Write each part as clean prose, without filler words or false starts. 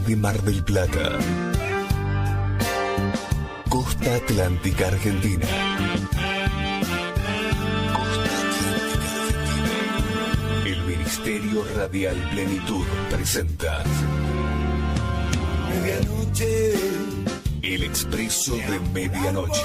desde Mar del Plata, Costa Atlántica Argentina. Costa Atlántica Argentina. El Ministerio Radial Plenitud presenta Medianoche. El Expreso de Medianoche.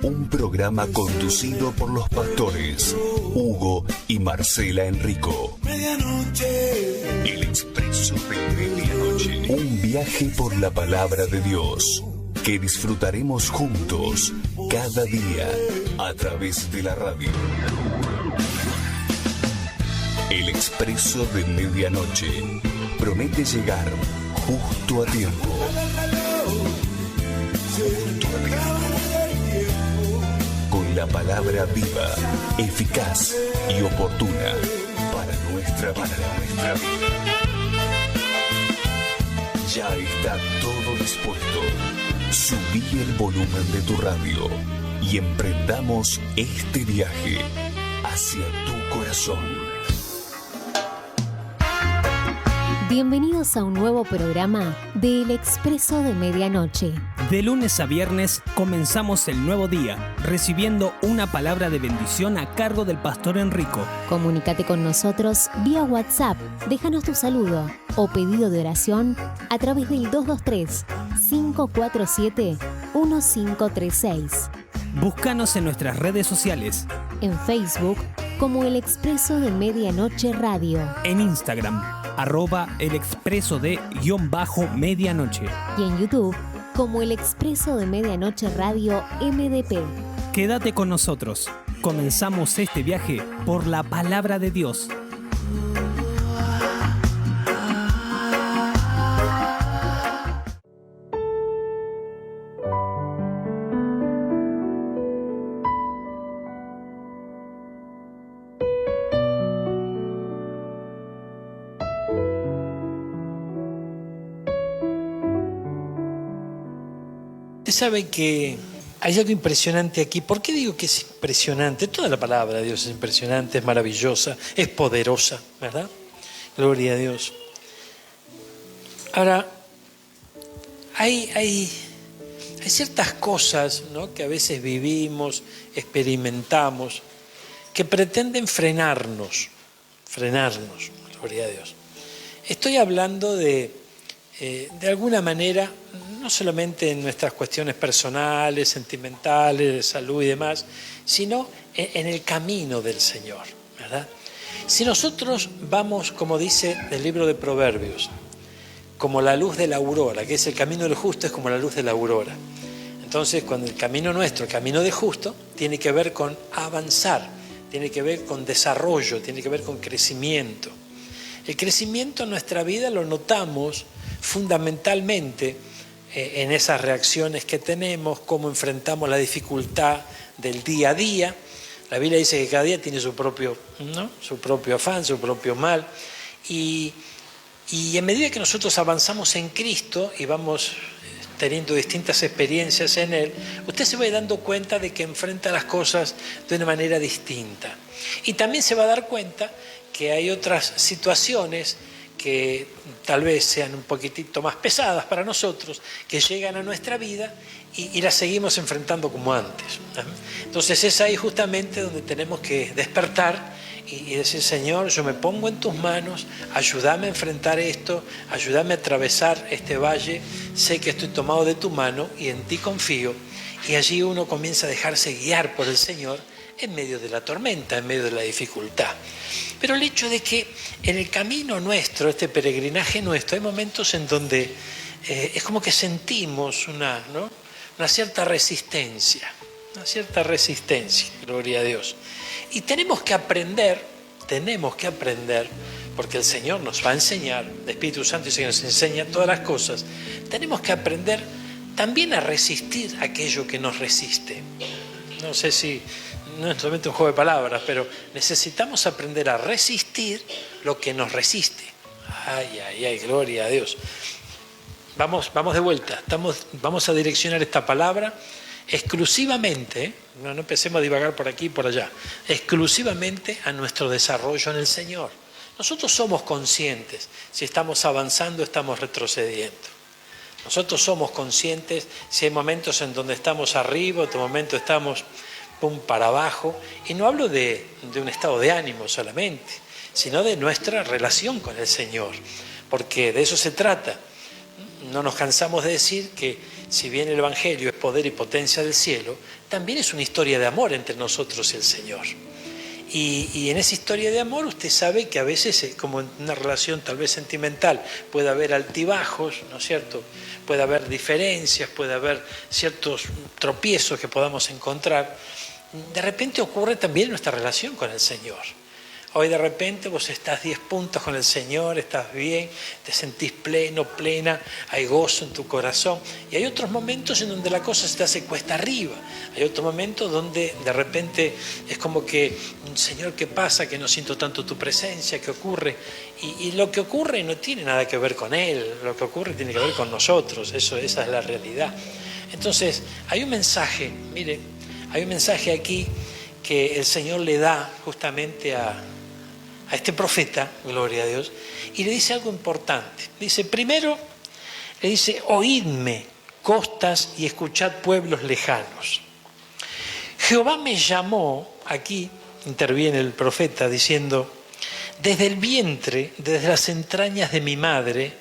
Un programa conducido por los pastores Hugo y Marcela Enrico. Medianoche. El Expreso de Medianoche. Un viaje por la palabra de Dios que disfrutaremos juntos cada día a través de la radio. El Expreso de Medianoche promete llegar justo a tiempo. Con la palabra viva, eficaz y oportuna para nuestra vida. Ya está todo dispuesto. Subí el volumen de tu radio y emprendamos este viaje hacia tu corazón. Bienvenidos a un nuevo programa de El Expreso de Medianoche. De lunes a viernes comenzamos el nuevo día, recibiendo una palabra de bendición a cargo del pastor Enrico. Comunícate con nosotros vía WhatsApp, déjanos tu saludo o pedido de oración a través del 223-547-1536. Búscanos en nuestras redes sociales. En Facebook como El Expreso de Medianoche Radio. En Instagram, @elexpreso_de_medianoche. Y en YouTube como El Expreso de Medianoche Radio MDP. Quédate con nosotros. Comenzamos este viaje por la palabra de Dios. Ustedes saben que hay algo impresionante aquí. ¿Por qué digo que es impresionante? Toda la palabra de Dios es impresionante, es maravillosa, es poderosa, ¿verdad? Gloria a Dios. Ahora, hay ciertas cosas, ¿no?, que a veces vivimos, experimentamos, que pretenden frenarnos, gloria a Dios. Estoy hablando de alguna manera, no solamente en nuestras cuestiones personales, sentimentales, de salud y demás, sino en el camino del Señor, ¿verdad? Si nosotros vamos, como dice el libro de Proverbios, como la luz de la aurora, que es el camino del justo, es como la luz de la aurora. Entonces, cuando el camino nuestro, el camino del justo, tiene que ver con avanzar, tiene que ver con desarrollo, tiene que ver con crecimiento. El crecimiento en nuestra vida lo notamos fundamentalmente en esas reacciones que tenemos, cómo enfrentamos la dificultad del día a día. La Biblia dice que cada día tiene su propio afán, su propio mal. Y en medida que nosotros avanzamos en Cristo y vamos teniendo distintas experiencias en Él, usted se va dando cuenta de que enfrenta las cosas de una manera distinta. Y también se va a dar cuenta que hay otras situaciones que tal vez sean un poquitito más pesadas para nosotros, que llegan a nuestra vida y las seguimos enfrentando como antes. Entonces es ahí justamente donde tenemos que despertar y decir: Señor, yo me pongo en tus manos, ayúdame a enfrentar esto, ayúdame a atravesar este valle, sé que estoy tomado de tu mano y en ti confío. Y allí uno comienza a dejarse guiar por el Señor en medio de la tormenta, en medio de la dificultad. Pero el hecho de que en el camino nuestro, este peregrinaje nuestro, hay momentos en donde es como que sentimos una cierta resistencia, gloria a Dios. Y tenemos que aprender, porque el Señor nos va a enseñar, el Espíritu Santo dice que nos enseña todas las cosas, tenemos que aprender también a resistir aquello que nos resiste. No sé si no es solamente un juego de palabras, pero necesitamos aprender a resistir lo que nos resiste. Ay, gloria a Dios. Vamos de vuelta, vamos a direccionar esta palabra exclusivamente, no empecemos a divagar por aquí y por allá, exclusivamente a nuestro desarrollo en el Señor. Nosotros somos conscientes si estamos avanzando o estamos retrocediendo. Nosotros somos conscientes si hay momentos en donde estamos arriba, otro momento estamos para abajo. Y no hablo de un estado de ánimo solamente, sino de nuestra relación con el Señor. Porque de eso se trata. No nos cansamos de decir que si bien el Evangelio es poder y potencia del cielo, también es una historia de amor entre nosotros y el Señor. Y en esa historia de amor usted sabe que a veces, como en una relación tal vez sentimental, puede haber altibajos, ¿no es cierto? Puede haber diferencias, puede haber ciertos tropiezos que podamos encontrar. De repente ocurre también en nuestra relación con el Señor. Hoy de repente vos estás 10 puntos con el Señor, estás bien, te sentís pleno, plena, hay gozo en tu corazón. Y hay otros momentos en donde la cosa se te hace cuesta arriba. Hay otros momentos donde de repente es como que, Señor, ¿qué pasa? Que no siento tanto tu presencia, ¿qué ocurre? Y lo que ocurre no tiene nada que ver con Él, lo que ocurre tiene que ver con nosotros, esa es la realidad. Entonces, hay un mensaje, mire, hay un mensaje aquí que el Señor le da justamente a este profeta, gloria a Dios, y le dice algo importante. Dice, primero, le dice, oídme, costas, y escuchad pueblos lejanos. Jehová me llamó, aquí interviene el profeta diciendo, desde el vientre, desde las entrañas de mi madre,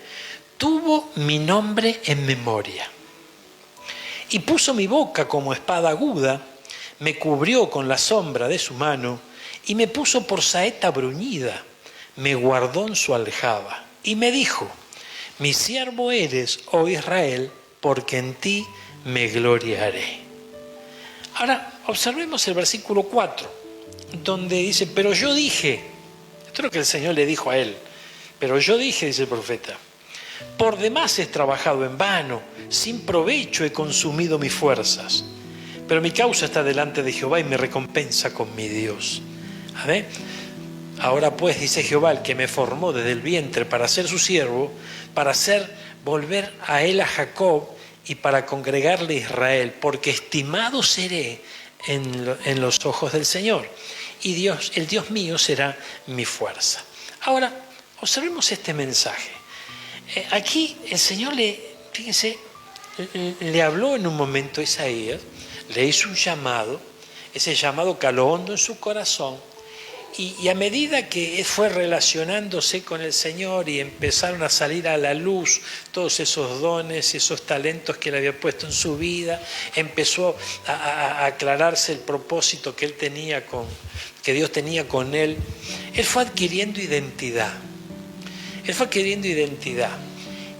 tuvo mi nombre en memoria. Y puso mi boca como espada aguda, me cubrió con la sombra de su mano, y me puso por saeta bruñida, me guardó en su aljaba. Y me dijo, mi siervo eres, oh Israel, porque en ti me gloriaré. Ahora, observemos el versículo 4, donde dice, pero yo dije, esto es lo que el Señor le dijo a él, pero yo dije, dice el profeta, por demás he trabajado en vano, sin provecho he consumido mis fuerzas, pero mi causa está delante de Jehová y mi recompensa con mi Dios. ¿Amén? Ahora pues, dice Jehová, el que me formó desde el vientre para ser su siervo, para hacer volver a él a Jacob y para congregarle a Israel, porque estimado seré en los ojos del Señor, y Dios, el Dios mío será mi fuerza. Ahora, observemos este mensaje. Aquí el Señor fíjense, le habló en un momento a Isaías, le hizo un llamado, ese llamado caló hondo en su corazón, y a medida que fue relacionándose con el Señor y empezaron a salir a la luz todos esos dones, esos talentos que Él había puesto en su vida, empezó a aclararse el propósito que Dios tenía con Él. Él fue adquiriendo identidad.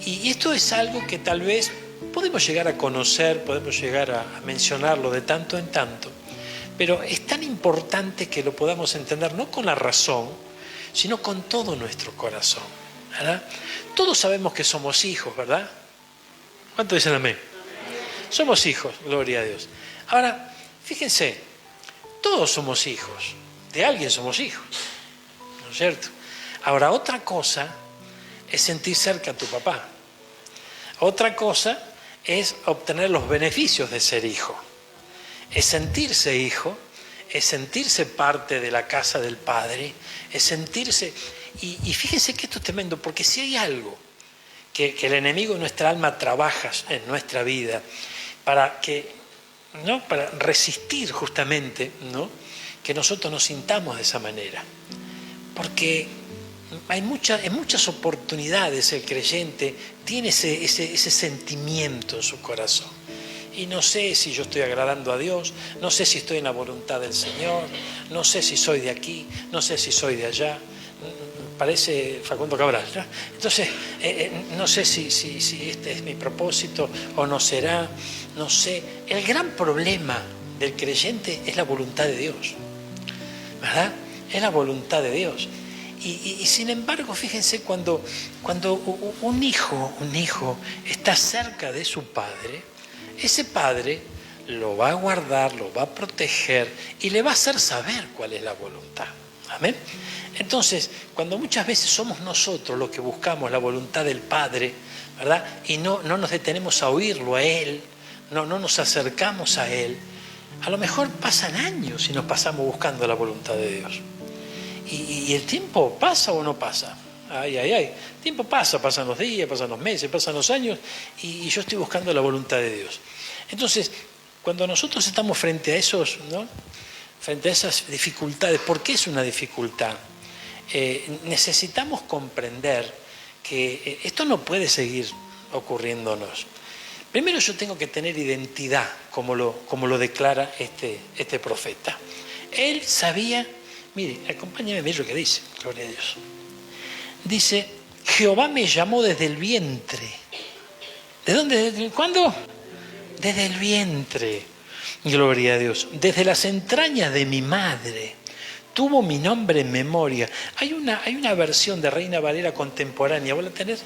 Y esto es algo que tal vez podemos llegar a conocer, podemos llegar a mencionarlo de tanto en tanto. Pero es tan importante que lo podamos entender no con la razón, sino con todo nuestro corazón, ¿verdad? Todos sabemos que somos hijos, ¿verdad? ¿Cuántos dicen amén? Somos hijos, gloria a Dios. Ahora, fíjense, todos somos hijos, de alguien somos hijos, ¿no es cierto? Ahora, otra cosa es sentir cerca a tu papá. Otra cosa es obtener los beneficios de ser hijo. Es sentirse hijo, es sentirse parte de la casa del Padre, es sentirse... Y fíjense que esto es tremendo, porque si hay algo que el enemigo de nuestra alma trabaja en nuestra vida para resistir justamente, ¿no?, que nosotros nos sintamos de esa manera. Porque en muchas oportunidades el creyente tiene ese sentimiento en su corazón. Y no sé si yo estoy agradando a Dios, no sé si estoy en la voluntad del Señor, no sé si soy de aquí, no sé si soy de allá. Parece Facundo Cabral, ¿no? Entonces, no sé si este es mi propósito o no será, no sé. El gran problema del creyente es la voluntad de Dios, ¿verdad? Es la voluntad de Dios. Y sin embargo, fíjense, cuando un hijo está cerca de su padre, ese padre lo va a guardar, lo va a proteger y le va a hacer saber cuál es la voluntad. Amén. Entonces, cuando muchas veces somos nosotros los que buscamos la voluntad del Padre, ¿verdad?, y no nos detenemos a oírlo a Él, no nos acercamos a Él, a lo mejor pasan años y nos pasamos buscando la voluntad de Dios. Y el tiempo pasa o no pasa. Ay. El tiempo pasa, pasan los días, pasan los meses, pasan los años y yo estoy buscando la voluntad de Dios. Entonces, cuando nosotros estamos frente a esos, ¿no? Frente a esas dificultades, ¿por qué es una dificultad? Necesitamos comprender que esto no puede seguir ocurriéndonos. Primero yo tengo que tener identidad, como lo declara este profeta. Él sabía, mire, acompáñame a ver lo que dice, gloria a Dios. Dice, Jehová me llamó desde el vientre. ¿De dónde? ¿Desde cuándo? Desde el vientre. Gloria a Dios. Desde las entrañas de mi madre. Tuvo mi nombre en memoria. Hay una versión de Reina Valera contemporánea. ¿Vos la tenés?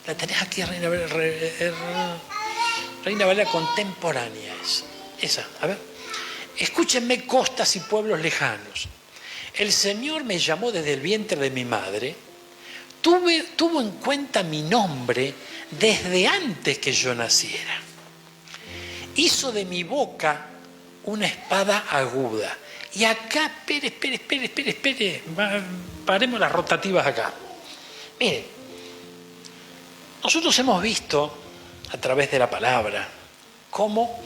La tenés aquí, Reina Valera contemporánea. Esa, a ver. Escúchenme, costas y pueblos lejanos. El Señor me llamó desde el vientre de mi madre. Tuvo en cuenta mi nombre desde antes que yo naciera. Hizo de mi boca una espada aguda. Y acá, espere. Paremos las rotativas acá. Miren, nosotros hemos visto a través de la palabra cómo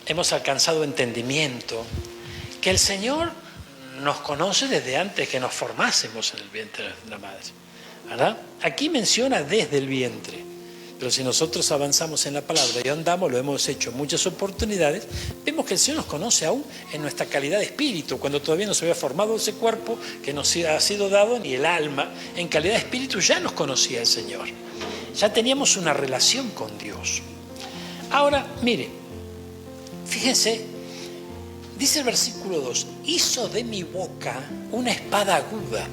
hemos alcanzado entendimiento, que el Señor nos conoce desde antes que nos formásemos en el vientre de la madre, ¿verdad? Aquí menciona desde el vientre, pero si nosotros avanzamos en la palabra y andamos, lo hemos hecho en muchas oportunidades, vemos que el Señor nos conoce aún en nuestra calidad de espíritu, cuando todavía no se había formado ese cuerpo que nos ha sido dado, ni el alma, en calidad de espíritu ya nos conocía el Señor. Ya teníamos una relación con Dios. Ahora, mire, fíjense, dice el versículo 2, hizo de mi boca una espada aguda.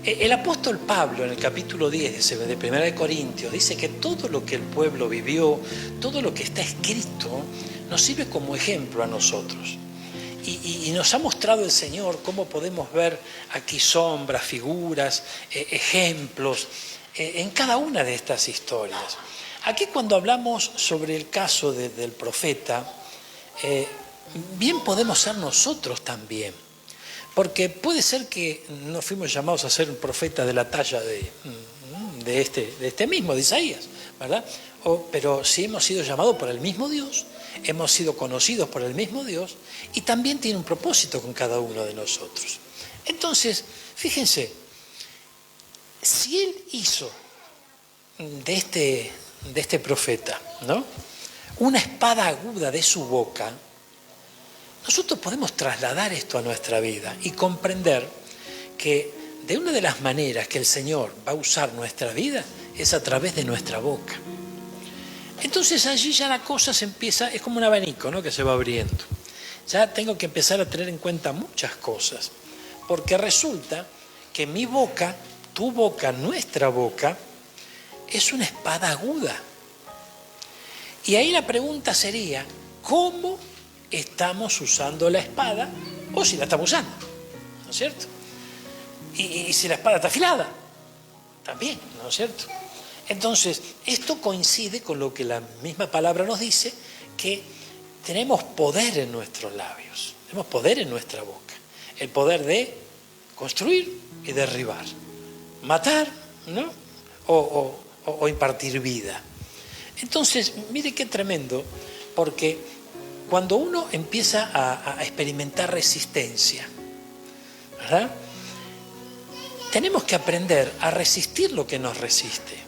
El apóstol Pablo en el capítulo 10 de 1 Corintios dice que todo lo que el pueblo vivió, todo lo que está escrito, nos sirve como ejemplo a nosotros. Y nos ha mostrado el Señor cómo podemos ver aquí sombras, figuras, ejemplos en cada una de estas historias. Aquí cuando hablamos sobre el caso del profeta, bien podemos ser nosotros también, porque puede ser que no fuimos llamados a ser un profeta de la talla de este mismo, de Isaías, ¿verdad? Pero sí hemos sido llamados por el mismo Dios, hemos sido conocidos por el mismo Dios y también tiene un propósito con cada uno de nosotros. Entonces, fíjense, si Él hizo de este profeta, ¿no?, una espada aguda de su boca, nosotros podemos trasladar esto a nuestra vida y comprender que de una de las maneras que el Señor va a usar nuestra vida es a través de nuestra boca. Entonces allí ya la cosa se empieza, es como un abanico, ¿no?, que se va abriendo. Ya tengo que empezar a tener en cuenta muchas cosas, porque resulta que mi boca, tu boca, nuestra boca, es una espada aguda. Y ahí la pregunta sería, ¿cómo estamos usando la espada? O si la estamos usando, ¿no es cierto? Y si la espada está afilada, también, ¿no es cierto? Entonces, esto coincide con lo que la misma palabra nos dice, que tenemos poder en nuestros labios, tenemos poder en nuestra boca, el poder de construir y derribar, matar, ¿no?, o impartir vida. Entonces, mire qué tremendo, porque cuando uno empieza a experimentar resistencia, ¿verdad?, tenemos que aprender a resistir lo que nos resiste.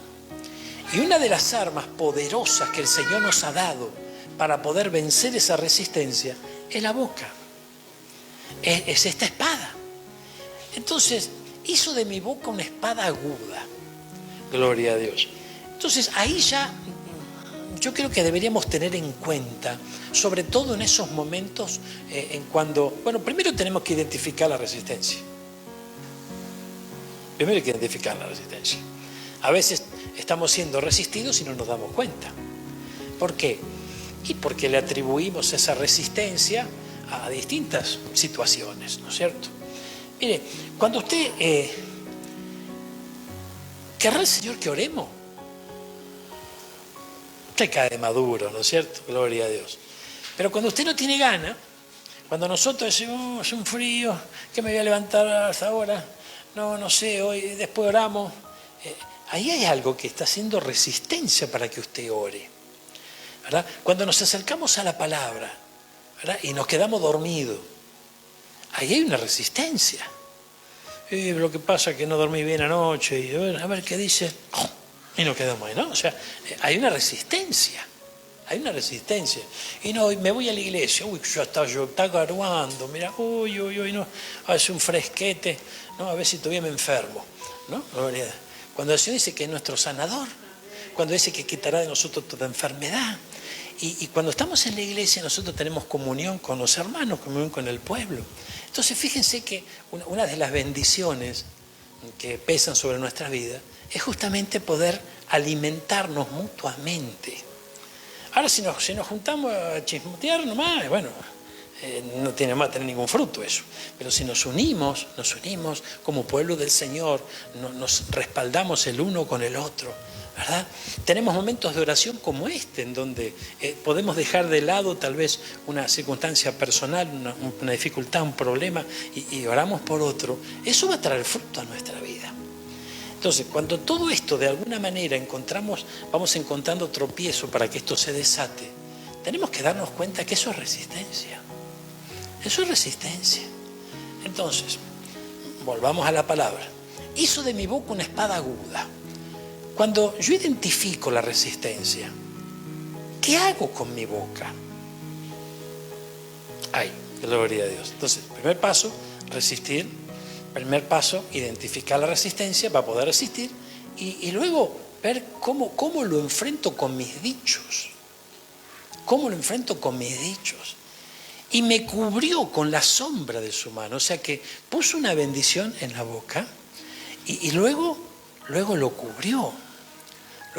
Y una de las armas poderosas que el Señor nos ha dado para poder vencer esa resistencia es la boca. Es esta espada. Entonces, hizo de mi boca una espada aguda. Gloria a Dios. Entonces, ahí ya yo creo que deberíamos tener en cuenta, sobre todo en esos momentos en cuando, bueno, primero tenemos que identificar la resistencia. Primero hay que identificar la resistencia. A veces estamos siendo resistidos y no nos damos cuenta. ¿Por qué? Y porque le atribuimos esa resistencia a distintas situaciones, ¿no es cierto? Mire, cuando usted ¿querrá el Señor que oremos? Usted cae de maduro, ¿no es cierto? Gloria a Dios. Pero cuando usted no tiene ganas, Cuando nosotros decimos, es un frío, que me voy a levantar hasta ahora, no sé, hoy después oramos. Ahí hay algo que está haciendo resistencia para que usted ore, ¿verdad? Cuando nos acercamos a la palabra, ¿verdad?, y nos quedamos dormidos, ahí hay una resistencia. Lo que pasa es que no dormí bien anoche, y a ver qué dice, y nos quedamos ahí, ¿no? O sea, hay una resistencia. Hay una resistencia. Y no, me voy a la iglesia, ya está garuando, mira, no, hace un fresquete, no, a ver si todavía me enfermo, ¿no? Cuando el Señor dice que es nuestro sanador, cuando dice que quitará de nosotros toda enfermedad, y cuando estamos en la iglesia nosotros tenemos comunión con los hermanos, comunión con el pueblo. Entonces fíjense que una de las bendiciones que pesan sobre nuestra vida es justamente poder alimentarnos mutuamente. Ahora si nos juntamos a chismotear nomás, bueno, no tiene más tener ningún fruto eso. Pero si nos unimos como pueblo del Señor, nos respaldamos el uno con el otro, ¿verdad? Tenemos momentos de oración como este, en donde podemos dejar de lado tal vez una circunstancia personal, una dificultad, un problema, y oramos por otro. Eso va a traer fruto a nuestra vida. Entonces, cuando todo esto de alguna manera vamos encontrando tropiezo para que esto se desate, tenemos que darnos cuenta que eso es resistencia. Eso es resistencia. Entonces, volvamos a la palabra. Hizo de mi boca una espada aguda. Cuando yo identifico la resistencia, ¿qué hago con mi boca? Ay, gloria a Dios. Entonces, primer paso, resistir. Primer paso, identificar la resistencia para poder resistir y luego ver cómo lo enfrento con mis dichos. ¿Cómo lo enfrento con mis dichos? Y me cubrió con la sombra de su mano. O sea que puso una bendición en la boca y luego lo cubrió.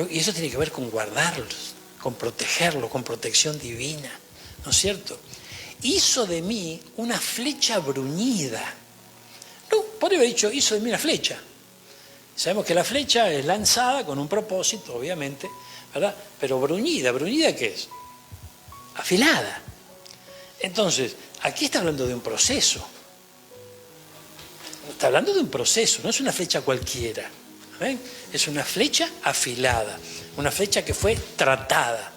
Y eso tiene que ver con guardarlos, con protegerlos, con protección divina. ¿No es cierto? Hizo de mí una flecha bruñida. No, podría haber dicho, hizo de mí una flecha. Sabemos que la flecha es lanzada con un propósito, obviamente, ¿verdad? Pero bruñida, ¿bruñida qué es? Afilada. Entonces, aquí está hablando de un proceso. Está hablando de un proceso, no es una flecha cualquiera. ¿Ven? Es una flecha afilada, una flecha que fue tratada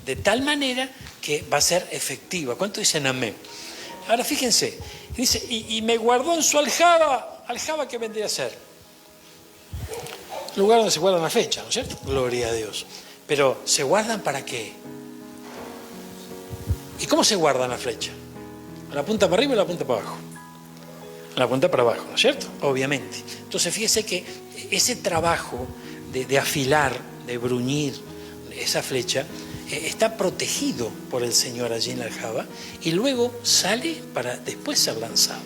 de tal manera que va a ser efectiva. ¿Cuánto dicen amén? Ahora fíjense, dice, y me guardó en su aljaba. ¿Aljaba qué vendría a ser? Lugar donde se guardan las flechas, ¿no es cierto? Gloria a Dios. Pero, ¿se guardan para qué? ¿Y cómo se guardan las flechas? ¿A la punta para arriba o a la punta para abajo? A la punta para abajo, ¿no es cierto? Obviamente. Entonces, fíjese que ese trabajo de afilar, de bruñir esa flecha, está protegido por el Señor allí en la aljaba y luego sale para después ser lanzado.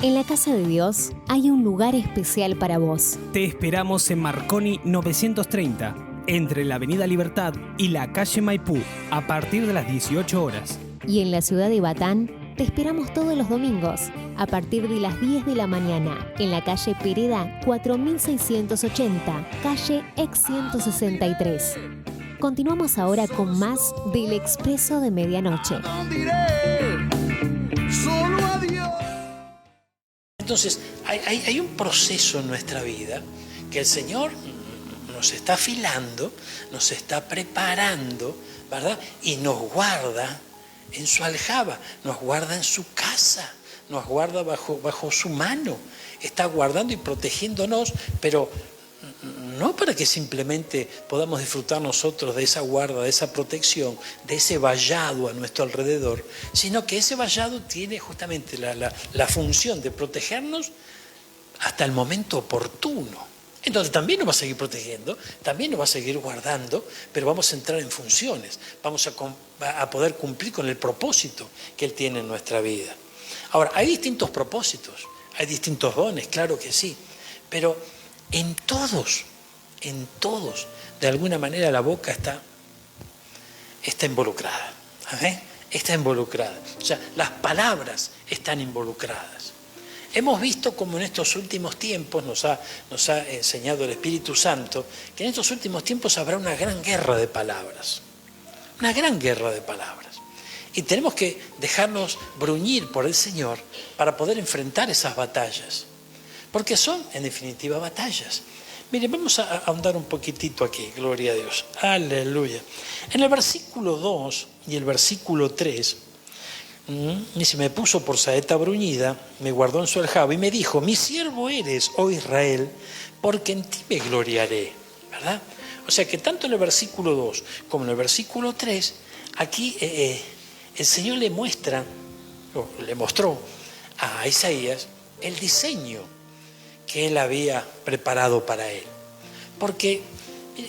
En la casa de Dios hay un lugar especial para vos. Te esperamos en Marconi 930, entre la Avenida Libertad y la calle Maipú, a partir de las 18 horas. Y en la ciudad de Batán te esperamos todos los domingos, a partir de las 10 de la mañana, en la calle Pereda 4680, calle Ex 163. Continuamos ahora con más del Expreso de Medianoche. Entonces, hay un proceso en nuestra vida que el Señor nos está afilando, nos está preparando, ¿verdad? Y nos guarda en su aljaba, nos guarda en su casa, nos guarda bajo su mano. Está guardando y protegiéndonos, pero no para que simplemente podamos disfrutar nosotros de esa guarda, de esa protección, de ese vallado a nuestro alrededor, sino que ese vallado tiene justamente la función de protegernos hasta el momento oportuno. Entonces también nos va a seguir protegiendo, también nos va a seguir guardando, pero vamos a entrar en funciones, vamos a poder cumplir con el propósito que Él tiene en nuestra vida. Ahora, hay distintos propósitos, hay distintos dones, claro que sí, pero en todos, de alguna manera la boca está involucrada. ¿Amén? Está involucrada. O sea, las palabras están involucradas. Hemos visto como en estos últimos tiempos, nos ha enseñado el Espíritu Santo, que en estos últimos tiempos habrá una gran guerra de palabras. Una gran guerra de palabras. Y tenemos que dejarnos bruñir por el Señor para poder enfrentar esas batallas. Porque son, en definitiva, batallas. Miren, vamos a ahondar un poquitito aquí, gloria a Dios. Aleluya. En el versículo 2 y el versículo 3, dice, me puso por saeta bruñida, me guardó en su aljaba y me dijo, mi siervo eres, oh Israel, porque en ti me gloriaré. ¿Verdad? O sea que tanto en el versículo 2 como en el versículo 3, aquí el Señor le muestra, o le mostró a Isaías el diseño que él había preparado para él. Porque,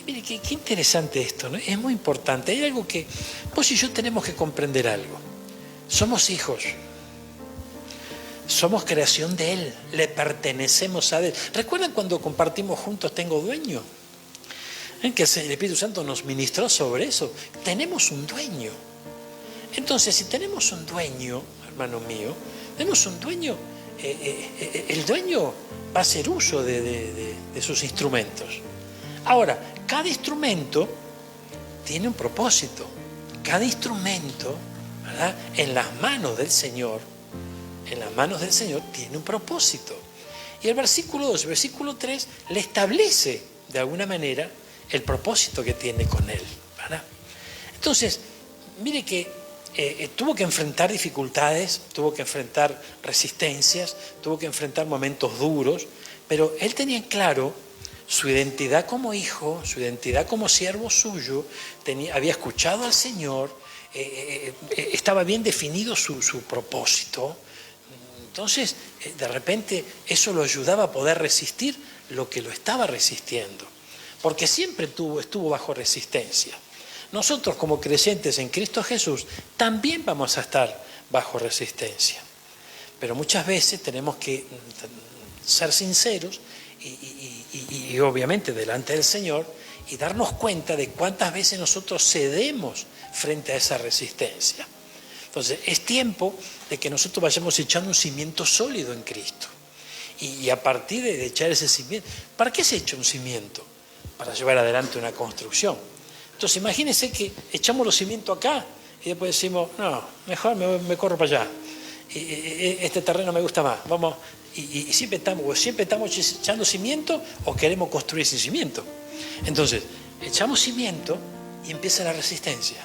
mire qué interesante esto, ¿no? Es muy importante. Hay algo que vos y yo tenemos que comprender algo. Somos hijos. Somos creación de Él. Le pertenecemos a Él. ¿Recuerdan cuando compartimos juntos Tengo Dueño? Que el Espíritu Santo nos ministró sobre eso. Tenemos un dueño. Entonces, si tenemos un dueño, hermano mío, tenemos un dueño, el dueño va a hacer uso de sus instrumentos. Ahora, cada instrumento tiene un propósito. Cada instrumento, ¿verdad?, en las manos del Señor, tiene un propósito. Y el versículo 2, el versículo 3 le establece de alguna manera el propósito que tiene con él, ¿verdad? Entonces, mire que tuvo que enfrentar dificultades, tuvo que enfrentar resistencias, tuvo que enfrentar momentos duros, pero él tenía en claro su identidad como hijo, su identidad como siervo suyo, había escuchado al Señor, estaba bien definido su propósito. Entonces, de repente, eso lo ayudaba a poder resistir lo que lo estaba resistiendo, porque siempre estuvo bajo resistencia. Nosotros como creyentes en Cristo Jesús también vamos a estar bajo resistencia. Pero muchas veces tenemos que ser sinceros y obviamente delante del Señor y darnos cuenta de cuántas veces nosotros cedemos frente a esa resistencia. Entonces es tiempo de que nosotros vayamos echando un cimiento sólido en Cristo. Y a partir de echar ese cimiento, ¿para qué se echa un cimiento? Para llevar adelante una construcción. Entonces imagínense que echamos los cimientos acá y después decimos, no, mejor me corro para allá. Este terreno me gusta más. Vamos, y siempre estamos echando cimiento o queremos construir sin cimiento. Entonces, echamos cimiento y empieza la resistencia.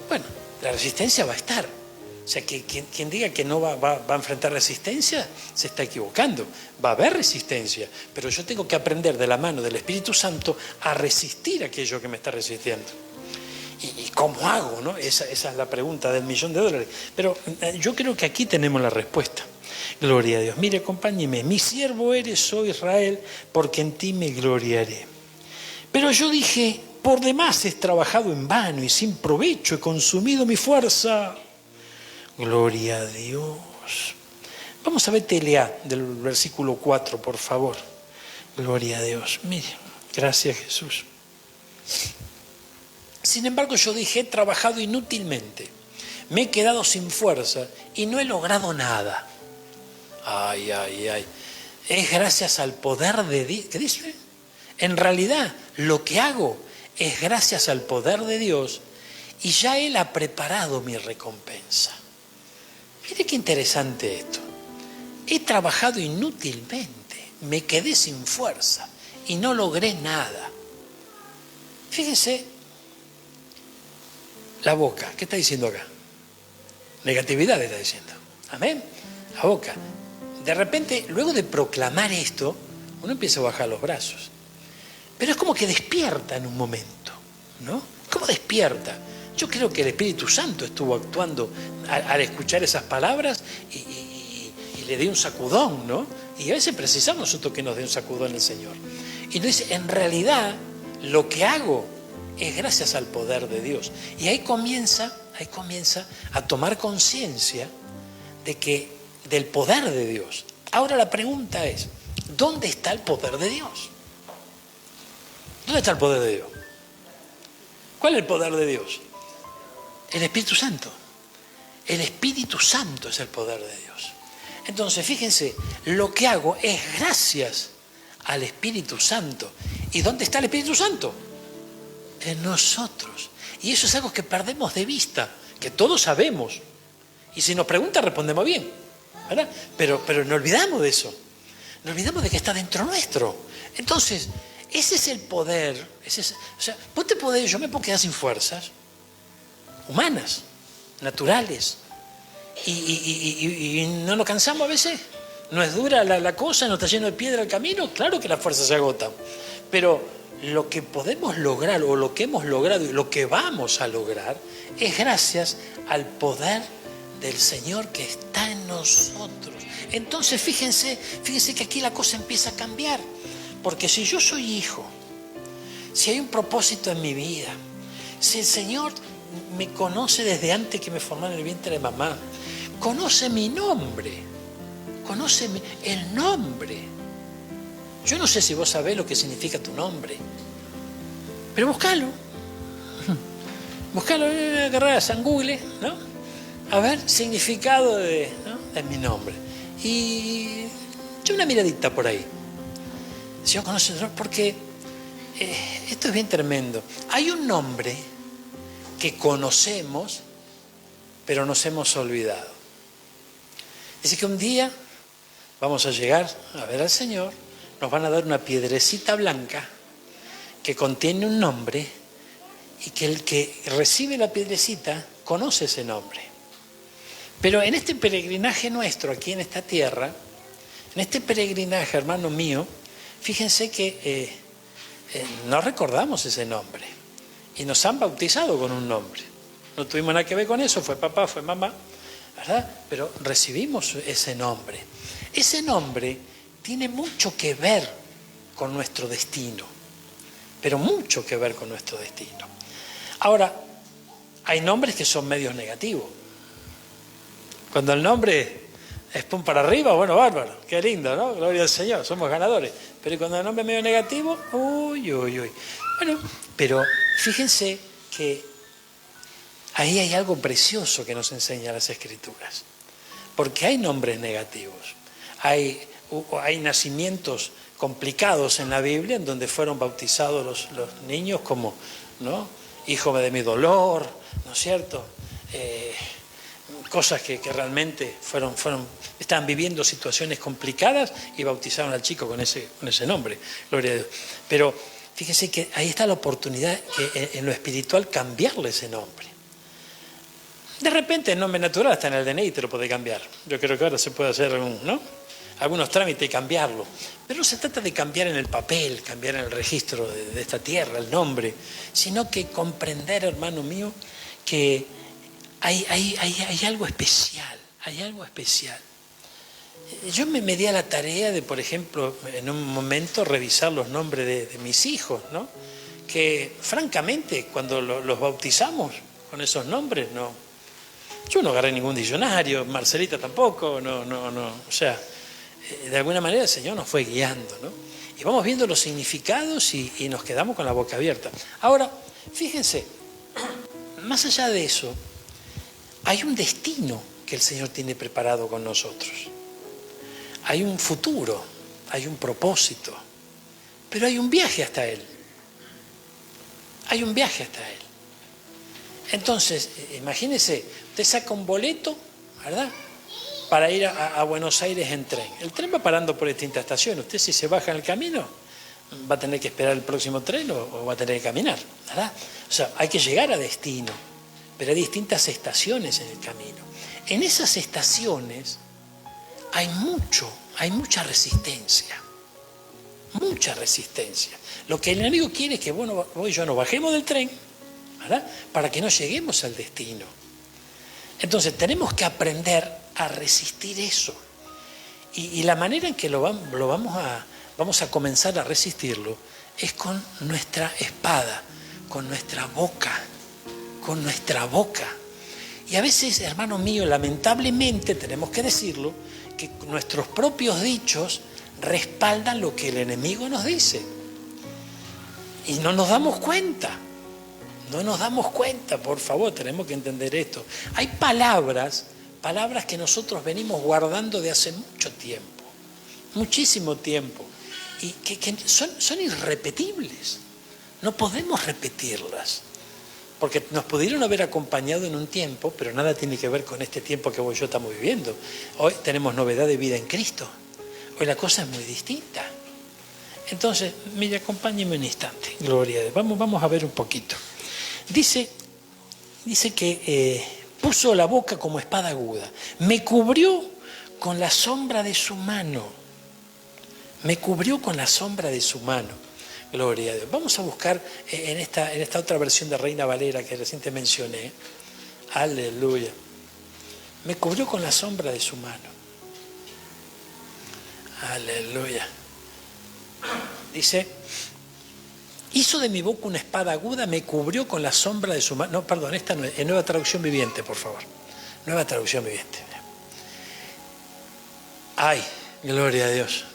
Bueno, la resistencia va a estar. O sea, que quien diga que no va a enfrentar resistencia, se está equivocando. Va a haber resistencia, pero yo tengo que aprender de la mano del Espíritu Santo a resistir aquello que me está resistiendo. ¿Y cómo hago, no? Esa es la pregunta del $1.000.000. Pero yo creo que aquí tenemos la respuesta. Gloria a Dios. Mire, acompáñeme. Mi siervo eres, oh Israel, porque en ti me gloriaré. Pero yo dije, por demás he trabajado en vano y sin provecho he consumido mi fuerza. Gloria a Dios. Vamos a ver Telea del versículo 4, por favor. Gloria a Dios. Mire, gracias Jesús. Sin embargo, yo dije, he trabajado inútilmente. Me he quedado sin fuerza y no he logrado nada. Ay. Es gracias al poder de Dios. ¿Qué dice? En realidad, lo que hago es gracias al poder de Dios y ya Él ha preparado mi recompensa. Mire qué interesante esto. He trabajado inútilmente, me quedé sin fuerza y no logré nada. Fíjense, la boca, ¿qué está diciendo acá? Negatividad está diciendo. Amén. La boca. De repente, luego de proclamar esto, uno empieza a bajar los brazos. Pero es como que despierta en un momento, ¿no? ¿Cómo despierta? Yo creo que el Espíritu Santo estuvo actuando al escuchar esas palabras y le dio un sacudón, ¿no? Y a veces precisamos nosotros que nos dé un sacudón el Señor. Y nos dice, en realidad, lo que hago es gracias al poder de Dios. Y ahí comienza a tomar conciencia del poder de Dios. Ahora la pregunta es, ¿dónde está el poder de Dios? ¿Dónde está el poder de Dios? ¿Cuál es el poder de Dios? El Espíritu Santo. El Espíritu Santo es el poder de Dios. Entonces, fíjense, lo que hago es gracias al Espíritu Santo. ¿Y dónde está el Espíritu Santo? En nosotros. Y eso es algo que perdemos de vista, que todos sabemos. Y si nos preguntan, respondemos bien, ¿verdad? Pero nos olvidamos de eso. Nos olvidamos de que está dentro nuestro. Entonces, ese es el poder. O sea, yo me puedo quedar sin fuerzas humanas, naturales. Y no nos cansamos a veces. No es dura la cosa, no está lleno de piedra el camino. Claro que las fuerzas se agotan. Pero lo que podemos lograr, o lo que hemos logrado y lo que vamos a lograr, es gracias al poder del Señor que está en nosotros. Entonces fíjense que aquí la cosa empieza a cambiar. Porque si yo soy hijo, si hay un propósito en mi vida, si el Señor me conoce desde antes que me formara en el vientre de mamá, conoce mi nombre, conoce el nombre. Yo no sé si vos sabés lo que significa tu nombre, pero buscalo, agarrás en Google, ¿no? A ver, significado de mi nombre. Y echa una miradita por ahí. Si yo conozco el nombre, porque esto es bien tremendo. Hay un nombre que conocemos, pero nos hemos olvidado. Dice que un día vamos a llegar a ver al Señor, nos van a dar una piedrecita blanca que contiene un nombre y que el que recibe la piedrecita conoce ese nombre. Pero en este peregrinaje nuestro aquí en esta tierra, en este peregrinaje, hermano mío, fíjense que no recordamos ese nombre y nos han bautizado con un nombre. No tuvimos nada que ver con eso, fue papá, fue mamá, ¿verdad? Pero recibimos ese nombre. Ese nombre tiene mucho que ver con nuestro destino, pero mucho que ver con nuestro destino. Ahora, hay nombres que son medios negativos. Cuando el nombre es pum para arriba, bueno, bárbaro, qué lindo, ¿no? Gloria al Señor, somos ganadores. Pero cuando el nombre es medio negativo, uy. Bueno, pero fíjense que ahí hay algo precioso que nos enseñan las Escrituras. Porque hay nombres negativos. Hay nacimientos complicados en la Biblia en donde fueron bautizados los niños como, ¿no? Hijo de mi dolor, ¿no es cierto? Cosas que realmente estaban viviendo situaciones complicadas y bautizaron al chico con ese nombre, gloria a Dios. Pero fíjense que ahí está la oportunidad en lo espiritual cambiarle ese nombre. De repente el nombre natural está en el DNI, te lo puede cambiar. Yo creo que ahora se puede hacer algunos trámites y cambiarlo. Pero no se trata de cambiar en el papel, cambiar en el registro de esta tierra el nombre, sino que comprender, hermano mío, que hay algo especial, hay algo especial. Yo me di a la tarea de, por ejemplo, en un momento revisar los nombres de mis hijos, ¿no? Que francamente cuando los bautizamos con esos nombres, yo no agarré ningún diccionario, Marcelita tampoco, o sea, de alguna manera el Señor nos fue guiando, ¿no? Y vamos viendo los significados y nos quedamos con la boca abierta. Ahora, fíjense, más allá de eso, hay un destino que el Señor tiene preparado con nosotros. Hay un futuro, hay un propósito, pero hay un viaje hasta Él. Hay un viaje hasta Él. Entonces, imagínese, usted saca un boleto, ¿verdad?, para ir a Buenos Aires en tren. El tren va parando por distintas estaciones. Usted, si se baja en el camino, va a tener que esperar el próximo tren o va a tener que caminar, ¿verdad? O sea, hay que llegar a destino, pero hay distintas estaciones en el camino. En esas estaciones hay mucha resistencia. Mucha resistencia. Lo que el enemigo quiere es que vos y yo nos bajemos del tren, ¿verdad?, para que no lleguemos al destino. Entonces tenemos que aprender a resistir eso. Y la manera en que vamos a comenzar a resistirlo es con nuestra espada, con nuestra boca, con nuestra boca. Y a veces, hermano mío, lamentablemente tenemos que decirlo, que nuestros propios dichos respaldan lo que el enemigo nos dice. Y no nos damos cuenta. No nos damos cuenta, por favor, tenemos que entender esto. Hay palabras que nosotros venimos guardando de hace mucho tiempo, muchísimo tiempo, y que son irrepetibles. No podemos repetirlas. Porque nos pudieron haber acompañado en un tiempo, pero nada tiene que ver con este tiempo que vos y yo estamos viviendo. Hoy tenemos novedad de vida en Cristo. Hoy la cosa es muy distinta. Entonces, mire, acompáñeme un instante. Gloria a Dios. Vamos a ver un poquito. Dice que puso la boca como espada aguda. Me cubrió con la sombra de su mano. Me cubrió con la sombra de su mano. Gloria a Dios. Vamos a buscar en esta otra versión de Reina Valera que recién te mencioné. Aleluya. Me cubrió con la sombra de su mano. Aleluya. Dice, hizo de mi boca una espada aguda, me cubrió con la sombra de su mano. No, perdón, esta no es Nueva Traducción Viviente, por favor. Nueva Traducción Viviente. Ay, gloria a Dios.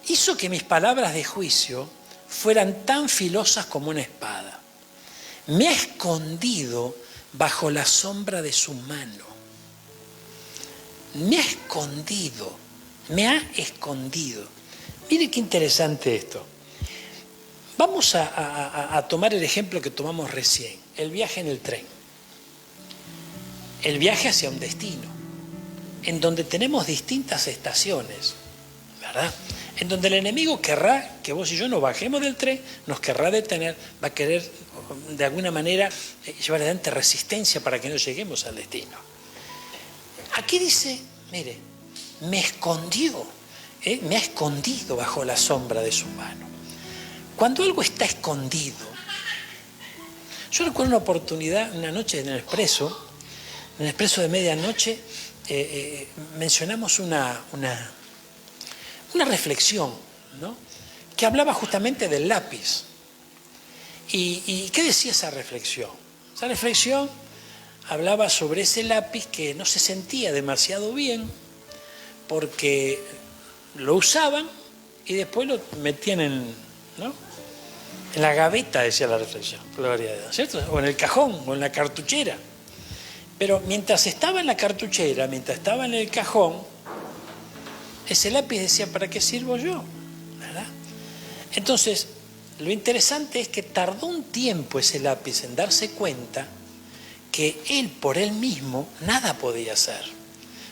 Hizo que mis palabras de juicio fueran tan filosas como una espada. Me ha escondido bajo la sombra de su mano. Me ha escondido. Mire qué interesante esto. Vamos a tomar el ejemplo que tomamos recién, el viaje en el tren. El viaje hacia un destino, en donde tenemos distintas estaciones, ¿verdad? En donde el enemigo querrá que vos y yo nos bajemos del tren, nos querrá detener, va a querer de alguna manera llevar adelante resistencia para que no lleguemos al destino. Aquí dice, mire, me escondió, me ha escondido bajo la sombra de su mano. Cuando algo está escondido, yo recuerdo una oportunidad, una noche en el Expreso de medianoche, mencionamos una reflexión, ¿no?, que hablaba justamente del lápiz. ¿Y qué decía esa reflexión? Esa reflexión hablaba sobre ese lápiz que no se sentía demasiado bien porque lo usaban y después lo metían en la gaveta, decía la reflexión, gloria a Dios, ¿cierto? O en el cajón, o en la cartuchera. Pero mientras estaba en la cartuchera, mientras estaba en el cajón, ese lápiz decía, ¿para qué sirvo yo? ¿Verdad? Entonces, lo interesante es que tardó un tiempo ese lápiz en darse cuenta que él por él mismo nada podía hacer.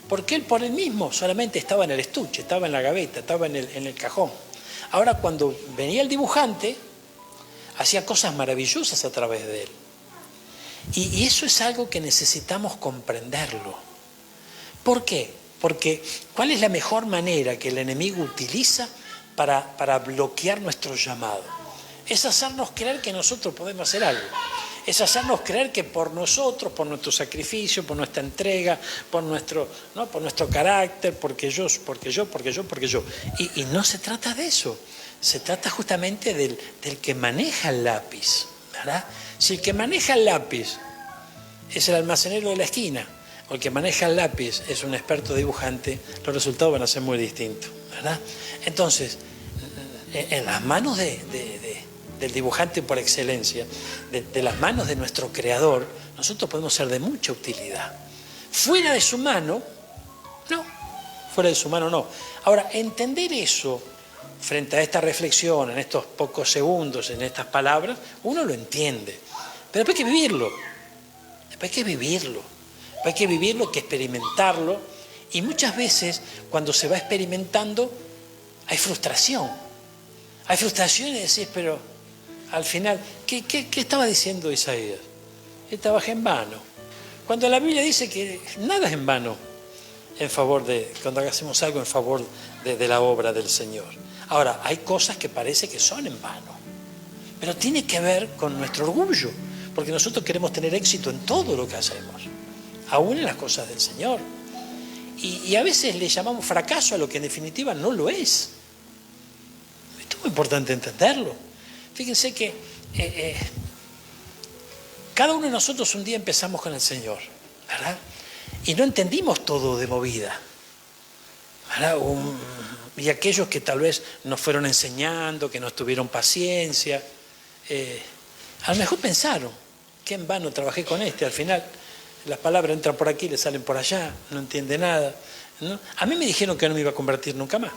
Porque él por él mismo solamente estaba en el estuche, estaba en la gaveta, estaba en el cajón. Ahora cuando venía el dibujante, hacía cosas maravillosas a través de él. Y eso es algo que necesitamos comprenderlo. ¿Por qué? Porque ¿cuál es la mejor manera que el enemigo utiliza para bloquear nuestro llamado? Es hacernos creer que nosotros podemos hacer algo. Es hacernos creer que por nosotros, por nuestro sacrificio, por nuestra entrega, por nuestro carácter, porque yo. Y no se trata de eso. Se trata justamente del que maneja el lápiz, ¿verdad? Si el que maneja el lápiz es el almacenero de la esquina, o el que maneja el lápiz es un experto dibujante, los resultados van a ser muy distintos, ¿verdad? Entonces, en las manos del dibujante por excelencia, de las manos de nuestro creador, nosotros podemos ser de mucha utilidad. Fuera de su mano, no. Ahora, entender eso frente a esta reflexión, en estos pocos segundos, en estas palabras, uno lo entiende. Pero después hay que vivirlo. Hay que vivirlo, hay que experimentarlo. Y muchas veces, cuando se va experimentando, hay frustración. Hay frustración y decís, pero al final, ¿qué estaba diciendo Isaías? Él trabaja en vano. Cuando la Biblia dice que nada es en vano cuando hacemos algo en favor de la obra del Señor. Ahora, hay cosas que parece que son en vano, pero tiene que ver con nuestro orgullo, porque nosotros queremos tener éxito en todo lo que hacemos, aún en las cosas del Señor. Y a veces le llamamos fracaso a lo que en definitiva no lo es. Esto es muy importante entenderlo. Fíjense que cada uno de nosotros un día empezamos con el Señor, ¿verdad? Y no entendimos todo de movida, ¿verdad? Y aquellos que tal vez nos fueron enseñando, que nos tuvieron paciencia, a lo mejor pensaron que en vano trabajé con al final las palabras entran por aquí, le salen por allá, no entiende nada, ¿no? A mí me dijeron que no me iba a convertir nunca más.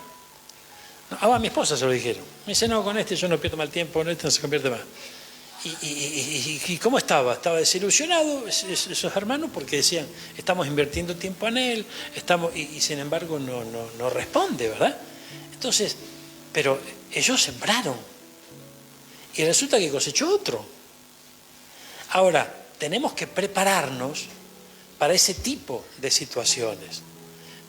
A mi esposa se lo dijeron. Me dice, no, con yo no pierdo mal tiempo, con no se convierte más. ¿Y cómo estaba? Estaba desilusionado esos hermanos porque decían, estamos invirtiendo tiempo en él, y sin embargo no responde, ¿verdad? Entonces, pero ellos sembraron y resulta que cosechó otro. Ahora, tenemos que prepararnos para ese tipo de situaciones,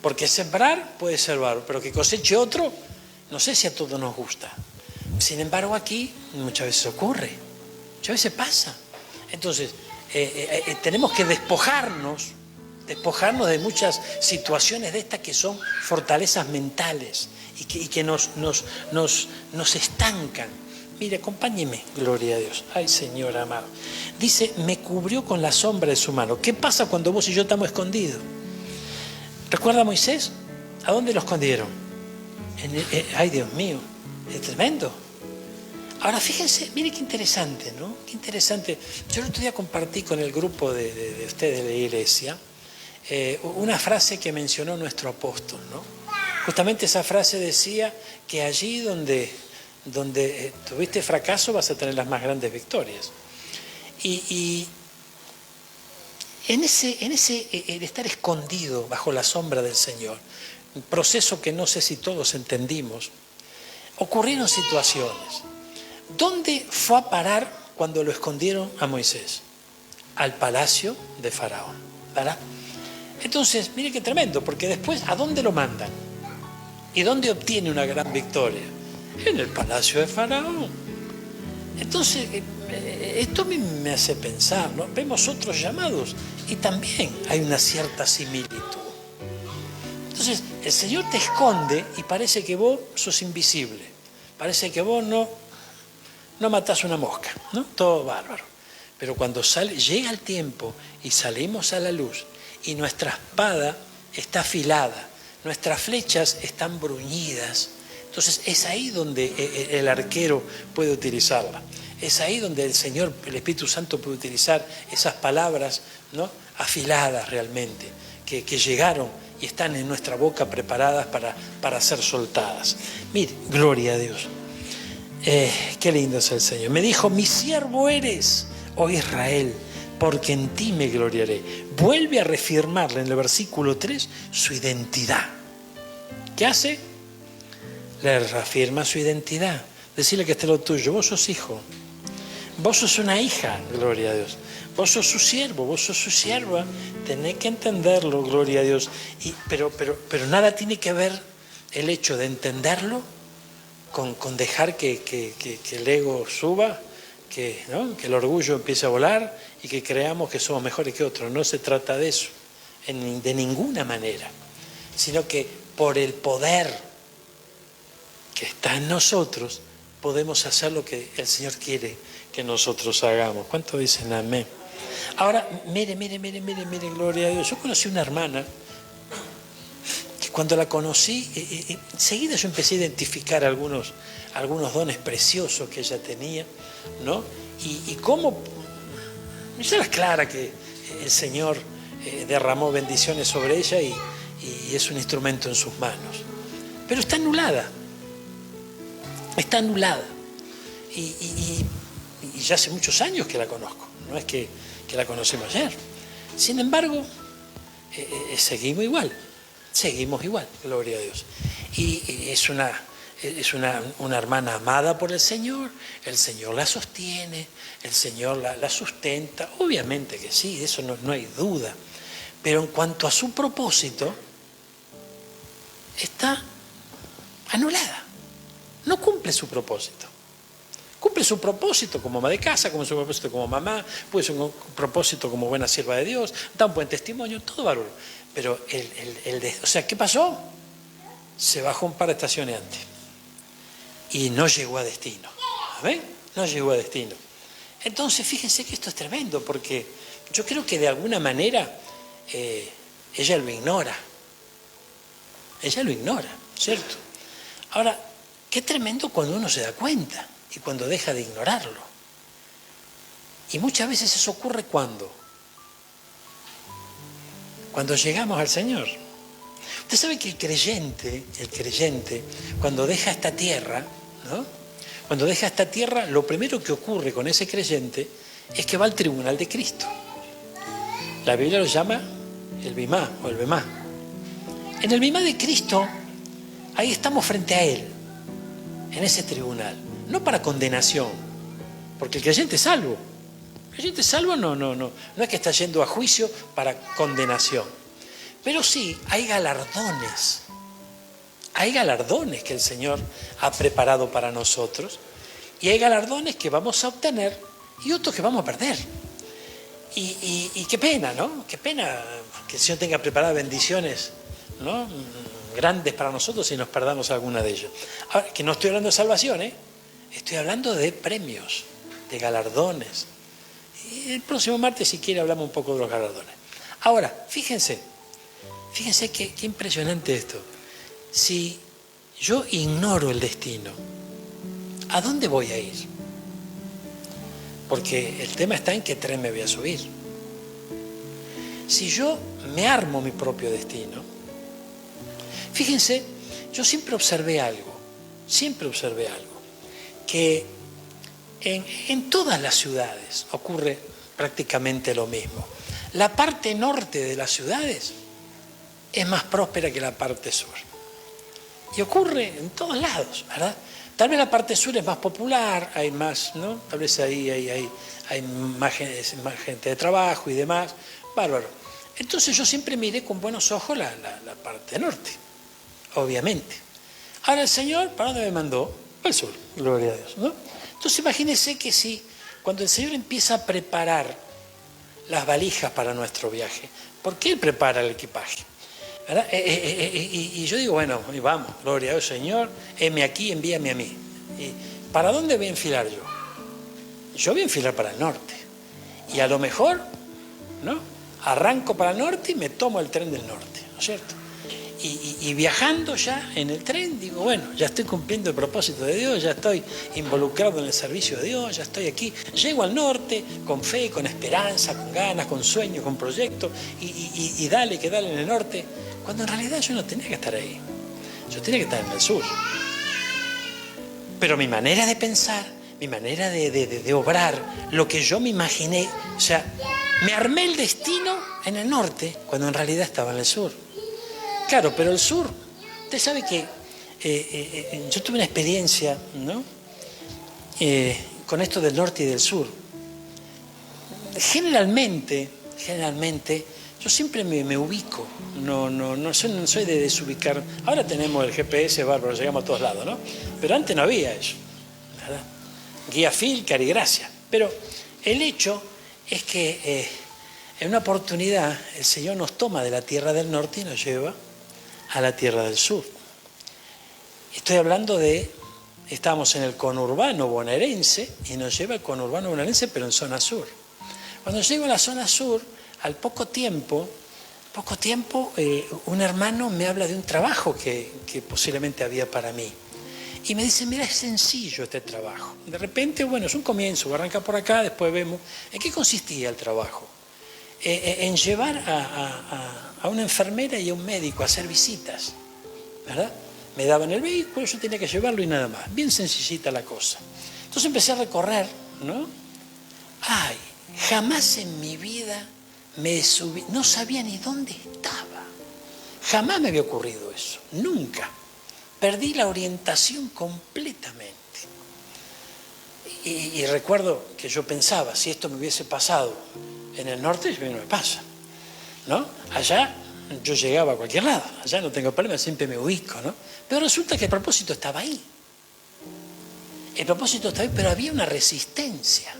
porque sembrar puede ser bárbaro, pero que coseche otro, no sé si a todos nos gusta. Sin embargo, aquí muchas veces ocurre, muchas veces pasa. Entonces, tenemos que despojarnos de muchas situaciones de estas que son fortalezas mentales y que nos estancan. Mire, acompáñeme, gloria a Dios. Ay, Señor amado. Dice, me cubrió con la sombra de su mano. ¿Qué pasa cuando vos y yo estamos escondidos? ¿Recuerda a Moisés? ¿A dónde lo escondieron? Ay, Dios mío, es tremendo. Ahora fíjense, mire qué interesante, ¿no? Qué interesante. Yo el otro día compartí con el grupo de ustedes de la iglesia una frase que mencionó nuestro apóstol, ¿no? Justamente esa frase decía que allí donde tuviste fracaso vas a tener las más grandes victorias. Y en el estar escondido bajo la sombra del Señor, un proceso que no sé si todos entendimos, ocurrieron situaciones. ¿Dónde fue a parar cuando lo escondieron a Moisés? Al palacio de Faraón, ¿verdad? Entonces, mire qué tremendo, porque después, ¿a dónde lo mandan? ¿Y dónde obtiene una gran victoria? En el palacio de Faraón. Entonces, esto a mí me hace pensar, ¿no? Vemos otros llamados y también hay una cierta similitud. Entonces, el Señor te esconde y parece que vos sos invisible. Parece que vos no matás una mosca, ¿no? Todo bárbaro. Pero cuando llega el tiempo y salimos a la luz y nuestra espada está afilada, nuestras flechas están bruñidas, entonces es ahí donde el arquero puede utilizarla. Es ahí donde el Señor, el Espíritu Santo puede utilizar esas palabras, ¿no? Afiladas realmente, que llegaron y están en nuestra boca preparadas para ser soltadas. Mire, gloria a Dios. Qué lindo es el Señor. Me dijo, mi siervo eres, oh Israel, porque en ti me gloriaré. Vuelve a reafirmarle en el versículo 3 su identidad. ¿Qué hace? Le reafirma su identidad. Decirle que este es lo tuyo. Vos sos hijo. Vos sos una hija, gloria a Dios. Vos sos su siervo, vos sos su sierva. Tenés que entenderlo, gloria a Dios. Pero nada tiene que ver el hecho de entenderlo con dejar que el ego suba, ¿no? Que el orgullo empiece a volar y que creamos que somos mejores que otros. No se trata de eso, de ninguna manera, sino que por el poder que está en nosotros podemos hacer lo que el Señor quiere que nosotros hagamos. ¿Cuántos dicen amén? Ahora, mire, gloria a Dios. Yo conocí una hermana que cuando la conocí, enseguida yo empecé a identificar algunos dones preciosos que ella tenía, ¿no? Y cómo, ya era clara que el Señor derramó bendiciones sobre ella y es un instrumento en sus manos. Pero está anulada. Está anulada. Y ya hace muchos años que la conozco. No es que la conocemos ayer. Sin embargo, seguimos igual. Seguimos igual, gloria a Dios. Y es una hermana amada por el Señor la sostiene, el Señor la sustenta, obviamente que sí, de eso no hay duda. Pero en cuanto a su propósito, está anulada. No cumple su propósito. Cumple su propósito como ama de casa, como su propósito como mamá, puede ser un propósito como buena sierva de Dios, da un buen testimonio, todo valor. Pero o sea, ¿qué pasó? Se bajó un par de estaciones antes y no llegó a destino. ¿Ven? No llegó a destino. Entonces, fíjense que esto es tremendo, porque yo creo que de alguna manera ella lo ignora. Ella lo ignora, ¿cierto? Ahora, qué tremendo cuando uno se da cuenta y cuando deja de ignorarlo. Y muchas veces eso ocurre cuando llegamos al Señor. Usted sabe que el creyente, cuando deja esta tierra, ¿no? Cuando deja esta tierra, lo primero que ocurre con ese creyente es que va al tribunal de Cristo. La Biblia lo llama el Bimá o el Bemá. En el Bimá de Cristo, ahí estamos frente a Él, en ese tribunal. No para condenación, porque el creyente es salvo. El creyente es salvo no es que está yendo a juicio para condenación. Pero sí, hay galardones. Hay galardones que el Señor ha preparado para nosotros y hay galardones que vamos a obtener y otros que vamos a perder. Y qué pena, ¿no? Qué pena que el Señor tenga preparadas bendiciones, ¿no?, grandes para nosotros y nos perdamos alguna de ellas. Ahora, que no estoy hablando de salvación, estoy hablando de premios, de galardones. Y el próximo martes, si quiere, hablamos un poco de los galardones. Ahora, fíjense qué impresionante esto. Si yo ignoro el destino, ¿a dónde voy a ir? Porque el tema está en qué tren me voy a subir. Si yo me armo mi propio destino, fíjense, yo siempre observé algo, que en todas las ciudades ocurre prácticamente lo mismo. La parte norte de las ciudades es más próspera que la parte sur. Y ocurre en todos lados, ¿verdad? Tal vez la parte sur es más popular, hay más, ¿no? Tal vez ahí hay más gente de trabajo y demás. Bárbaro. Entonces yo siempre miré con buenos ojos la parte norte, obviamente. Ahora el Señor, ¿para dónde me mandó? Para el sur, gloria a Dios, ¿no? Entonces imagínense que si cuando el Señor empieza a preparar las valijas para nuestro viaje, ¿por qué Él prepara el equipaje? ¿Verdad? Y yo digo, bueno, vamos, gloria a Dios, Señor, heme aquí, envíame a mí. ¿Y para dónde voy a enfilar yo? Yo voy a enfilar para el norte. Y a lo mejor, ¿no?, arranco para el norte y me tomo el tren del norte, ¿no es cierto? Y viajando ya en el tren, digo, bueno, ya estoy cumpliendo el propósito de Dios, ya estoy involucrado en el servicio de Dios, ya estoy aquí. Llego al norte con fe, con esperanza, con ganas, con sueños, con proyectos, y dale que dale en el norte. Cuando en realidad yo no tenía que estar ahí, yo tenía que estar en el sur. Pero mi manera de pensar, mi manera de obrar, lo que yo me imaginé, o sea, me armé el destino en el norte cuando en realidad estaba en el sur. Claro, pero el sur, usted sabe que yo tuve una experiencia, ¿no?, con esto del norte y del sur. Generalmente, yo siempre me ubico, no soy de desubicar. Ahora tenemos el GPS, bárbaro, llegamos a todos lados, ¿no? Pero antes no había eso, ¿verdad? Guía Fil, Carigracia. Pero el hecho es que en una oportunidad el Señor nos toma de la tierra del norte y nos lleva a la tierra del sur. Estoy hablando estábamos en el conurbano bonaerense y nos lleva al conurbano bonaerense, pero en zona sur. Cuando llego a la zona sur, al poco tiempo, un hermano me habla de un trabajo que posiblemente había para mí. Y me dice, mira, es sencillo este trabajo. De repente, bueno, es un comienzo, arranca por acá, después vemos. ¿En qué consistía el trabajo? En llevar a una enfermera y a un médico a hacer visitas, ¿verdad? Me daban el vehículo, yo tenía que llevarlo y nada más. Bien sencillita la cosa. Entonces empecé a recorrer, ¿no? Ay, jamás en mi vida me subí, no sabía ni dónde estaba. Jamás me había ocurrido eso, nunca. Perdí la orientación completamente. Y recuerdo que yo pensaba, si esto me hubiese pasado en el norte, no me pasa, ¿no? Allá yo llegaba a cualquier lado, allá no tengo problema, siempre me ubico, ¿no? Pero resulta que el propósito estaba ahí. El propósito estaba ahí, pero había una resistencia.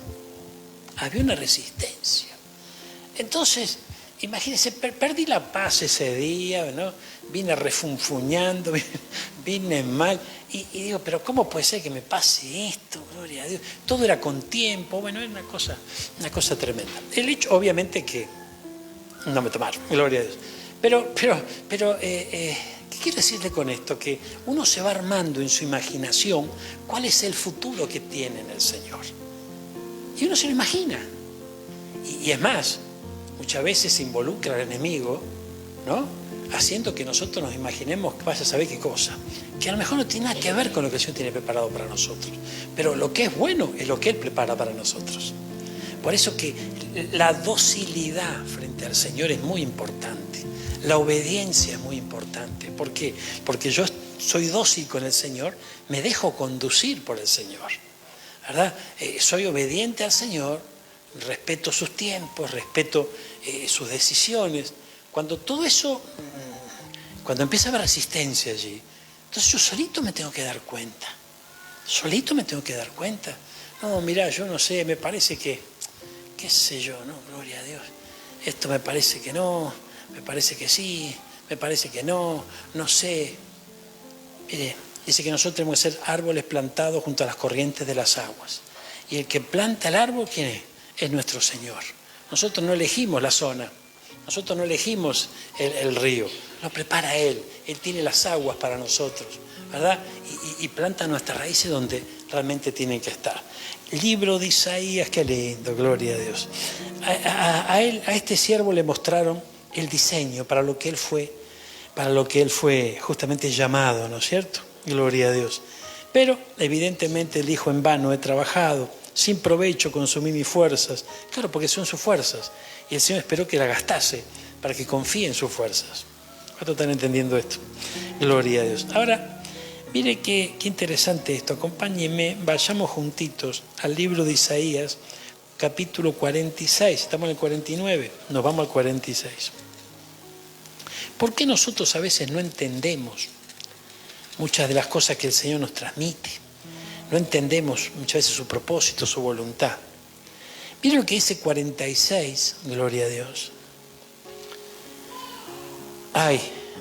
Entonces, imagínense, perdí la paz ese día, ¿no? Vine refunfuñando, vine mal, y digo, pero ¿cómo puede ser que me pase esto? Gloria a Dios. Todo era con tiempo, bueno, era una cosa tremenda. El hecho, obviamente, que no me tomaron, gloria a Dios. Pero ¿qué quiero decirle con esto? Que uno se va armando en su imaginación cuál es el futuro que tiene en el Señor. Y uno se lo imagina. Y es más, muchas veces se involucra al enemigo, ¿no?, haciendo que nosotros nos imaginemos que vaya a saber qué cosa, que a lo mejor no tiene nada que ver con lo que el Señor tiene preparado para nosotros, pero lo que es bueno es lo que Él prepara para nosotros. Por eso que la docilidad frente al Señor es muy importante, la obediencia es muy importante. ¿Por qué? Porque yo soy dócil con el Señor, me dejo conducir por el Señor, ¿verdad? Soy obediente al Señor, respeto sus tiempos, respeto sus decisiones. Cuando todo eso, cuando empieza a haber resistencia allí, entonces yo solito me tengo que dar cuenta. No, mirá, yo no sé, me parece que, qué sé yo, no, gloria a Dios. Esto me parece que no, me parece que sí, me parece que no, no sé. Mire, dice que nosotros tenemos que ser árboles plantados junto a las corrientes de las aguas. Y el que planta el árbol, ¿quién es? Es nuestro Señor. Nosotros no elegimos la zona. Nosotros no elegimos el río, lo prepara Él. Él tiene las aguas para nosotros, ¿verdad? Y planta nuestras raíces donde realmente tienen que estar. Libro de Isaías, qué lindo, gloria a Dios. A este siervo le mostraron el diseño para lo que él fue justamente llamado, ¿no es cierto? Gloria a Dios. Pero evidentemente él dijo: en vano he trabajado, sin provecho consumí mis fuerzas. Claro, porque son sus fuerzas. Y el Señor esperó que la gastase para que confíe en sus fuerzas. ¿Cuántos están entendiendo esto? Gloria a Dios. Ahora, mire qué interesante esto. Acompáñenme, vayamos juntitos al libro de Isaías, capítulo 46. Estamos en el 49, nos vamos al 46. ¿Por qué nosotros a veces no entendemos muchas de las cosas que el Señor nos transmite? No entendemos muchas veces su propósito, su voluntad. Miren lo que dice 46, gloria a Dios.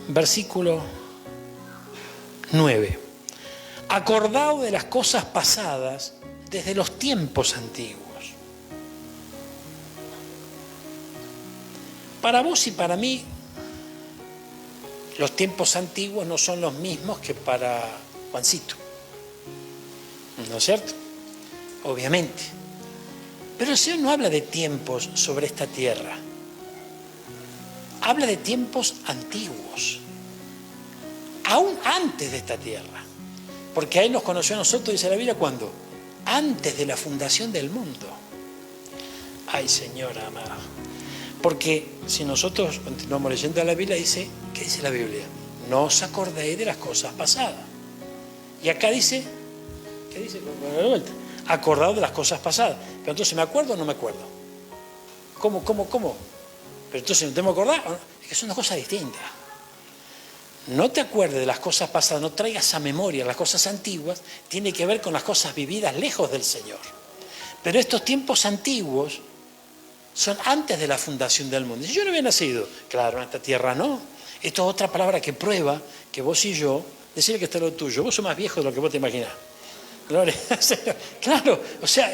Versículo 9. Acordaos de las cosas pasadas desde los tiempos antiguos. Para vos y para mí, los tiempos antiguos no son los mismos que para Juancito. ¿No es cierto? Obviamente. Pero el Señor no habla de tiempos sobre esta tierra. Habla de tiempos antiguos. Aún antes de esta tierra. Porque a Él nos conoció a nosotros, dice la Biblia, ¿cuándo? Antes de la fundación del mundo. Ay, Señor amado. Porque si nosotros continuamos leyendo la Biblia, dice, ¿qué dice la Biblia? No os acordéis de las cosas pasadas. Y acá dice, ¿qué dice? De vuelta. Acordaos de las cosas pasadas. Pero entonces, ¿me acuerdo o no me acuerdo? ¿Cómo? Pero entonces, ¿no tengo que acordar? Es que son dos cosas distintas. No te acuerdes de las cosas pasadas, no traigas a memoria las cosas antiguas, tiene que ver con las cosas vividas lejos del Señor. Pero estos tiempos antiguos son antes de la fundación del mundo. Si yo no había nacido, claro, en esta tierra no. Esto es otra palabra que prueba que vos y yo, decirle que está lo tuyo, vos sos más viejo de lo que vos te imaginás. Gloria al Señor. Claro, o sea,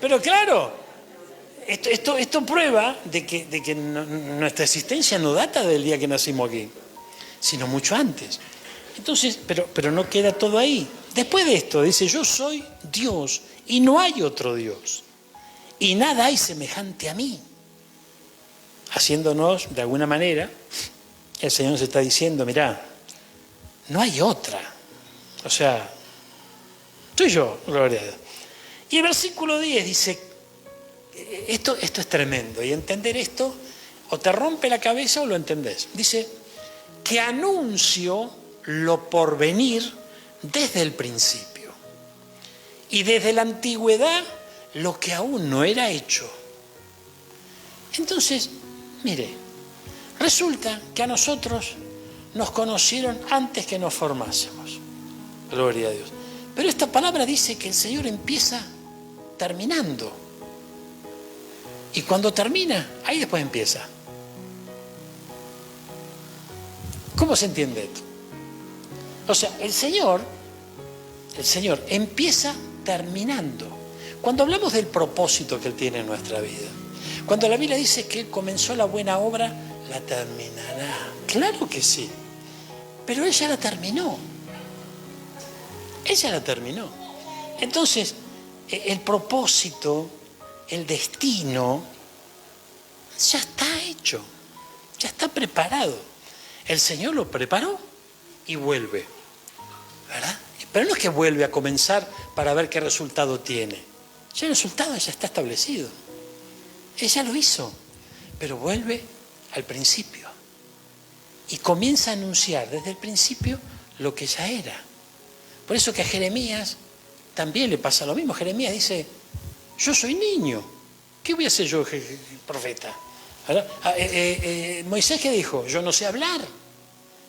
pero claro, esto prueba de que nuestra existencia no data del día que nacimos aquí, sino mucho antes. Entonces, pero no queda todo ahí. Después de esto dice, yo soy Dios y no hay otro Dios. Y nada hay semejante a mí. Haciéndonos, de alguna manera, el Señor nos está diciendo, mirá, no hay otra. O sea, soy yo, gloria a Dios. Y el versículo 10 dice, esto es tremendo. Y entender esto, o te rompe la cabeza o lo entendés. Dice, que anuncio lo por venir desde el principio. Y desde la antigüedad, lo que aún no era hecho. Entonces, mire, resulta que a nosotros nos conocieron antes que nos formásemos. Gloria a Dios. Pero esta palabra dice que el Señor empieza terminando. Y cuando termina, ahí después empieza. ¿Cómo se entiende esto? O sea, el Señor empieza terminando. Cuando hablamos del propósito que Él tiene en nuestra vida, cuando la Biblia dice que Él comenzó la buena obra, la terminará. Claro que sí, pero Él ya la terminó. Ella la terminó. Entonces, el propósito, el destino, ya está hecho. Ya está preparado. El Señor lo preparó y vuelve, ¿verdad? Pero no es que vuelve a comenzar para ver qué resultado tiene. Ya el resultado ya está establecido. Ella lo hizo, pero vuelve al principio. Y comienza a anunciar desde el principio lo que ya era. Por eso que a Jeremías también le pasa lo mismo. Jeremías dice, yo soy niño. ¿Qué voy a hacer yo, profeta? Moisés, ¿qué dijo? Yo no sé hablar.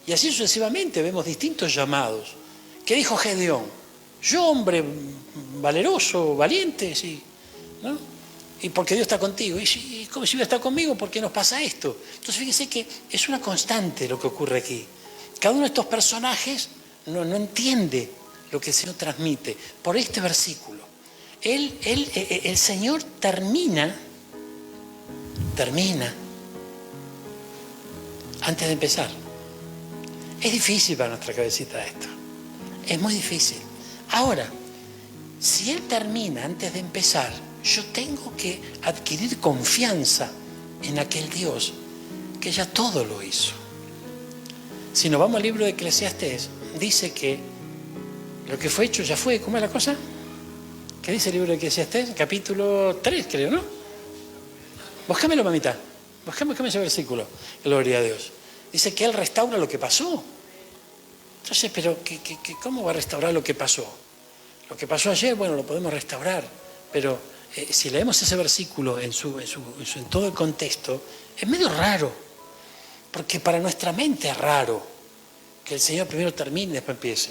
Y así sucesivamente vemos distintos llamados. ¿Qué dijo Gedeón? Yo, hombre valeroso, valiente, sí, ¿no? Y porque Dios está contigo. Y como si Dios está conmigo, ¿por qué nos pasa esto? Entonces fíjense que es una constante lo que ocurre aquí. Cada uno de estos personajes no entiende lo que el Señor transmite. Por este versículo, el Señor termina antes de empezar. Es difícil para nuestra cabecita esto. Es muy difícil. Ahora, si Él termina antes de empezar, yo tengo que adquirir confianza en aquel Dios que ya todo lo hizo. Si nos vamos al libro de Eclesiastés, dice que lo que fue hecho ya fue. ¿Cómo es la cosa? ¿Qué dice el libro de Eclesiastés? Capítulo 3, creo, ¿no? Búscamelo, mamita. Búscame ese versículo. Gloria a Dios. Dice que Él restaura lo que pasó. Entonces, pero ¿cómo va a restaurar lo que pasó? Lo que pasó ayer, bueno, lo podemos restaurar. Pero si leemos ese versículo en todo el contexto, es medio raro. Porque para nuestra mente es raro que el Señor primero termine y después empiece.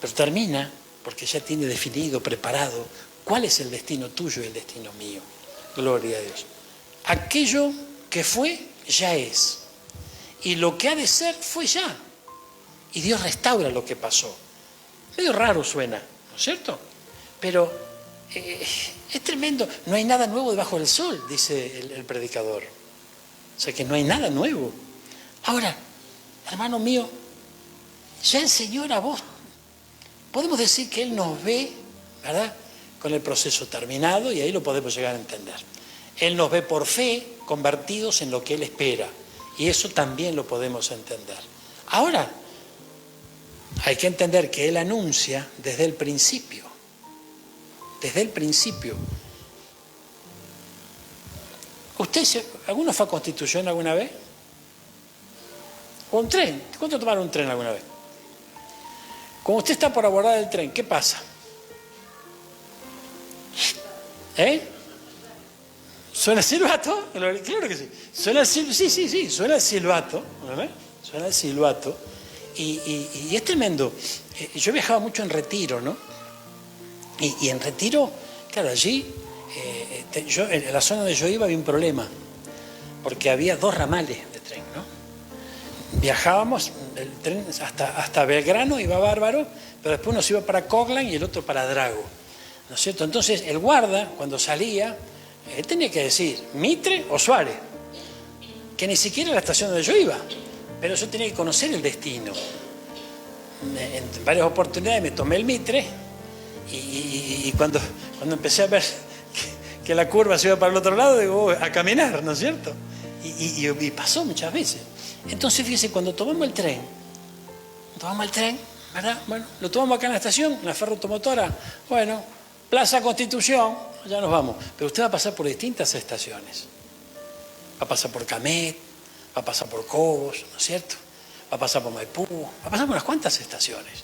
Pero termina porque ya tiene definido, preparado, cuál es el destino tuyo y el destino mío. Gloria a Dios. Aquello que fue, ya es. Y lo que ha de ser, fue ya. Y Dios restaura lo que pasó. Medio raro suena, ¿no es cierto? Pero es tremendo. No hay nada nuevo debajo del sol, dice el predicador. O sea que no hay nada nuevo. Ahora, hermano mío, ya el Señor a vos, podemos decir que Él nos ve, ¿verdad?, con el proceso terminado, y ahí lo podemos llegar a entender. Él nos ve por fe, convertidos en lo que Él espera. Y eso también lo podemos entender. Ahora, hay que entender que Él anuncia desde el principio. Desde el principio. ¿Alguno fue a Constitución alguna vez? ¿O un tren? ¿Cuánto tomaron un tren alguna vez? Cuando usted está por abordar el tren, ¿qué pasa? ¿Suena el silbato? Claro que sí. Suena el silbato. ¿Verdad? Suena el silbato. Y es tremendo. Yo viajaba mucho en Retiro, ¿no? Y en Retiro, claro, allí, en la zona donde yo iba había un problema, porque había 2 ramales de tren, ¿no? Viajábamos, el tren hasta Belgrano iba bárbaro, pero después uno se iba para Coglan y el otro para Drago, ¿no es cierto? Entonces el guarda, cuando salía, él tenía que decir Mitre o Suárez, que ni siquiera era la estación donde yo iba, pero yo tenía que conocer el destino. En varias oportunidades me tomé el Mitre y cuando empecé a ver que la curva se iba para el otro lado, digo, a caminar, ¿no es cierto? Y pasó muchas veces. Entonces, fíjese, cuando tomamos el tren, ¿verdad? Bueno, lo tomamos acá en la estación, en la ferroautomotora, bueno, Plaza Constitución, ya nos vamos. Pero usted va a pasar por distintas estaciones. Va a pasar por Camet, va a pasar por Cobos, ¿no es cierto? Va a pasar por Maipú, va a pasar por unas cuantas estaciones.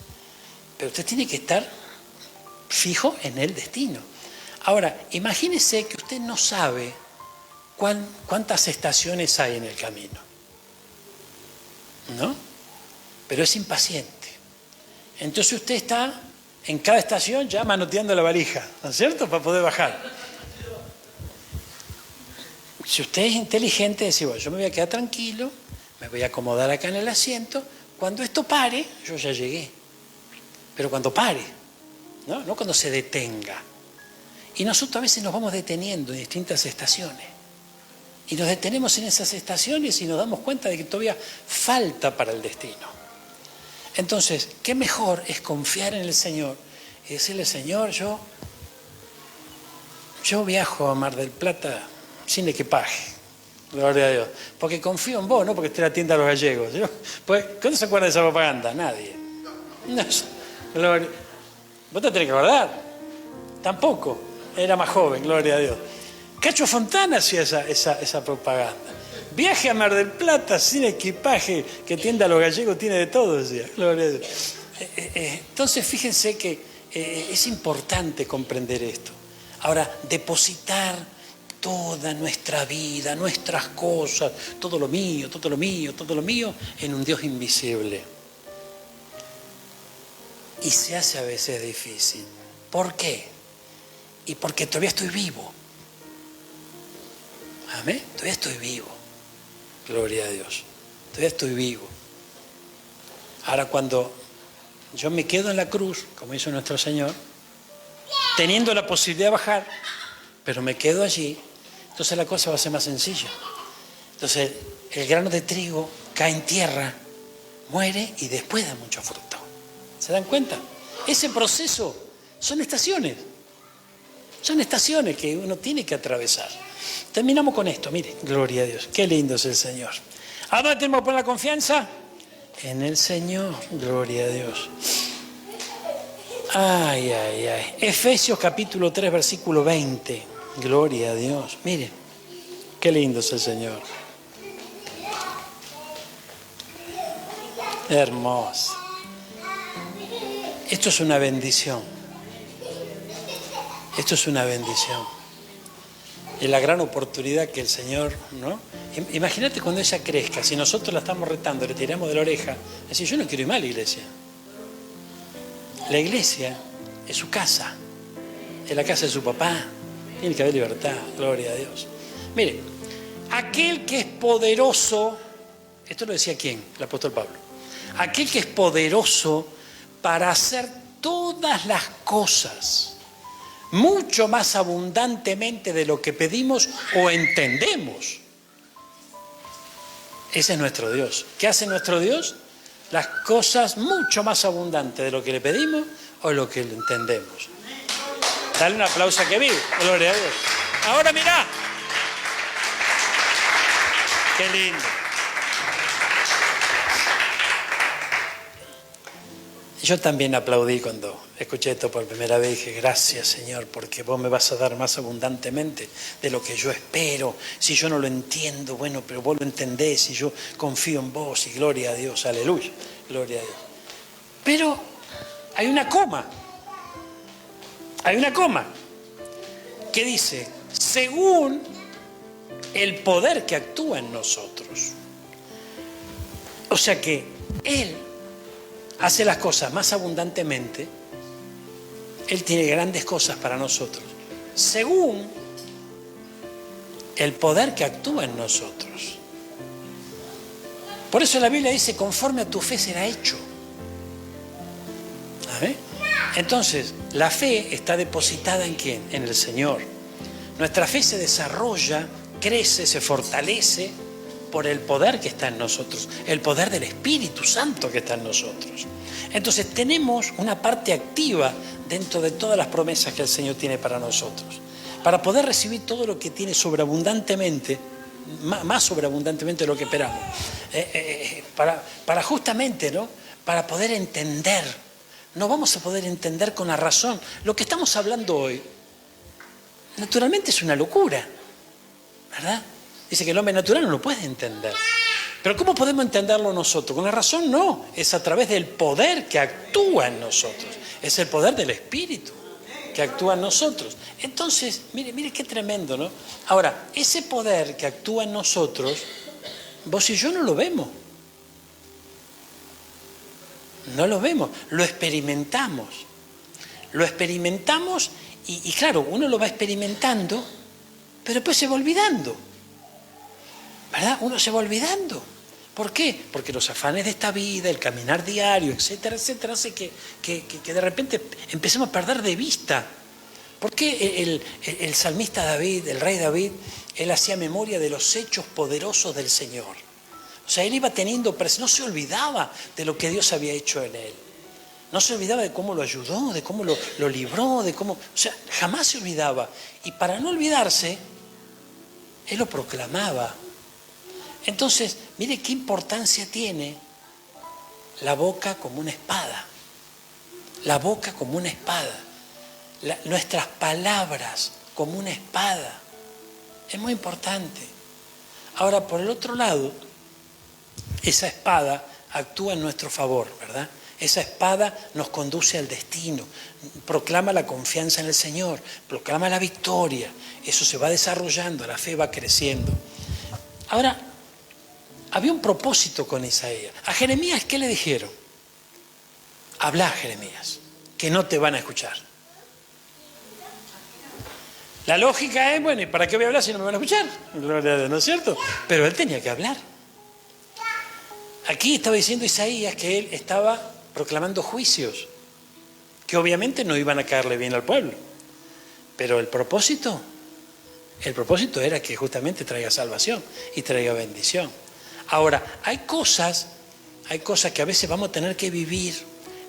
Pero usted tiene que estar fijo en el destino. Ahora, imagínese que usted no sabe cuántas estaciones hay en el camino, ¿no? Pero es impaciente. Entonces usted está en cada estación ya manoteando la valija, ¿no es cierto?, para poder bajar. Si usted es inteligente, dice, bueno, yo me voy a quedar tranquilo, me voy a acomodar acá en el asiento, cuando esto pare, yo ya llegué. Pero cuando pare, no cuando se detenga. Y nosotros a veces nos vamos deteniendo en distintas estaciones. Y nos detenemos en esas estaciones y nos damos cuenta de que todavía falta para el destino. Entonces, ¿qué mejor es confiar en el Señor y decirle, Señor, yo viajo a Mar del Plata sin equipaje, Gloria a Dios. Porque confío en vos, no porque esté la tienda de los gallegos. ¿Sí? Pues, ¿cuándo se acuerda de esa propaganda? Nadie. No, gloria. ¿Vos te tenés que acordar? Tampoco. Era más joven, gloria a Dios. Cacho Fontana hacía esa propaganda. Viaje a Mar del Plata sin equipaje, que tienda a los gallegos tiene de todo, decía. Gloria a Dios. Entonces, fíjense que es importante comprender esto. Ahora, depositar toda nuestra vida, nuestras cosas, todo lo mío, todo lo mío, todo lo mío, en un Dios invisible. Y se hace a veces difícil. ¿Por qué? Y porque todavía estoy vivo. Amén. Todavía estoy vivo. Gloria a Dios. Todavía estoy vivo. Ahora, cuando yo me quedo en la cruz, como hizo nuestro Señor, teniendo la posibilidad de bajar, pero me quedo allí, entonces la cosa va a ser más sencilla. Entonces, el grano de trigo cae en tierra, muere y después da mucho fruto. ¿Se dan cuenta? Ese proceso son estaciones. Son estaciones que uno tiene que atravesar. Terminamos con esto, mire, gloria a Dios. Qué lindo es el Señor. ¿A dónde tenemos que poner la confianza? En el Señor, gloria a Dios. Ay, ay, ay. Efesios capítulo 3, versículo 20. Gloria a Dios. Miren, qué lindo es el Señor. Hermoso. Esto es una bendición. Esto es una bendición. Es la gran oportunidad que el Señor, ¿no? Imagínate cuando ella crezca, si nosotros la estamos retando, le tiramos de la oreja, decir, yo no quiero ir más a la iglesia. La iglesia es su casa, es la casa de su papá, tiene que haber libertad, gloria a Dios. Mire, aquel que es poderoso, esto lo decía ¿quién? El apóstol Pablo. Aquel que es poderoso para hacer todas las cosas mucho más abundantemente de lo que pedimos o entendemos. Ese es nuestro Dios. ¿Qué hace nuestro Dios? Las cosas mucho más abundantes de lo que le pedimos o de lo que le entendemos. Dale un aplauso a que vive. Gloria a Dios. Ahora mirá. Qué lindo. Yo también aplaudí cuando escuché esto por primera vez y dije, gracias Señor, porque vos me vas a dar más abundantemente de lo que yo espero. Si yo no lo entiendo, bueno, pero vos lo entendés y yo confío en vos y gloria a Dios, aleluya, gloria a Dios. Pero hay una coma que dice, según el poder que actúa en nosotros. O sea que Él hace las cosas más abundantemente, Él tiene grandes cosas para nosotros, según el poder que actúa en nosotros. Por eso la Biblia dice, conforme a tu fe será hecho. ¿Amén? Entonces, la fe está depositada ¿en quién? En el Señor. Nuestra fe se desarrolla, crece, se fortalece por el poder que está en nosotros, el poder del Espíritu Santo que está en nosotros. Entonces tenemos una parte activa dentro de todas las promesas que el Señor tiene para nosotros, para poder recibir todo lo que tiene sobreabundantemente, más sobreabundantemente de lo que esperamos, para justamente, ¿no? Para poder entender. No vamos a poder entender con la razón. Lo que estamos hablando hoy, naturalmente es una locura, ¿verdad? Dice que el hombre natural no lo puede entender. Pero ¿cómo podemos entenderlo nosotros? Con la razón no, es a través del poder que actúa en nosotros. Es el poder del Espíritu que actúa en nosotros. Entonces, mire qué tremendo, ¿no? Ahora, ese poder que actúa en nosotros, vos y yo no lo vemos. No lo vemos, lo experimentamos. Lo experimentamos y claro, uno lo va experimentando, pero después se va olvidando. ¿Verdad? Uno se va olvidando. ¿Por qué? Porque los afanes de esta vida, el caminar diario, etcétera, etcétera, hace que de repente empecemos a perder de vista. ¿Por qué el salmista David, el rey David, él hacía memoria de los hechos poderosos del Señor? O sea, él iba teniendo presente, no se olvidaba de lo que Dios había hecho en él. No se olvidaba de cómo lo ayudó, de cómo lo libró, de cómo... O sea, jamás se olvidaba. Y para no olvidarse, él lo proclamaba. Entonces, mire qué importancia tiene la boca como una espada. La boca como una espada. Nuestras palabras como una espada. Es muy importante. Ahora, por el otro lado, esa espada actúa en nuestro favor, ¿verdad? Esa espada nos conduce al destino, proclama la confianza en el Señor, proclama la victoria. Eso se va desarrollando, la fe va creciendo. Ahora, había un propósito con Isaías. A Jeremías, ¿qué le dijeron? Habla, Jeremías, que no te van a escuchar. La lógica es, bueno, ¿y para qué voy a hablar si no me van a escuchar? ¿No es cierto? Pero él tenía que hablar. Aquí estaba diciendo Isaías que él estaba proclamando juicios, que obviamente no iban a caerle bien al pueblo. Pero el propósito era que justamente traiga salvación y traiga bendición. Ahora, hay cosas que a veces vamos a tener que vivir,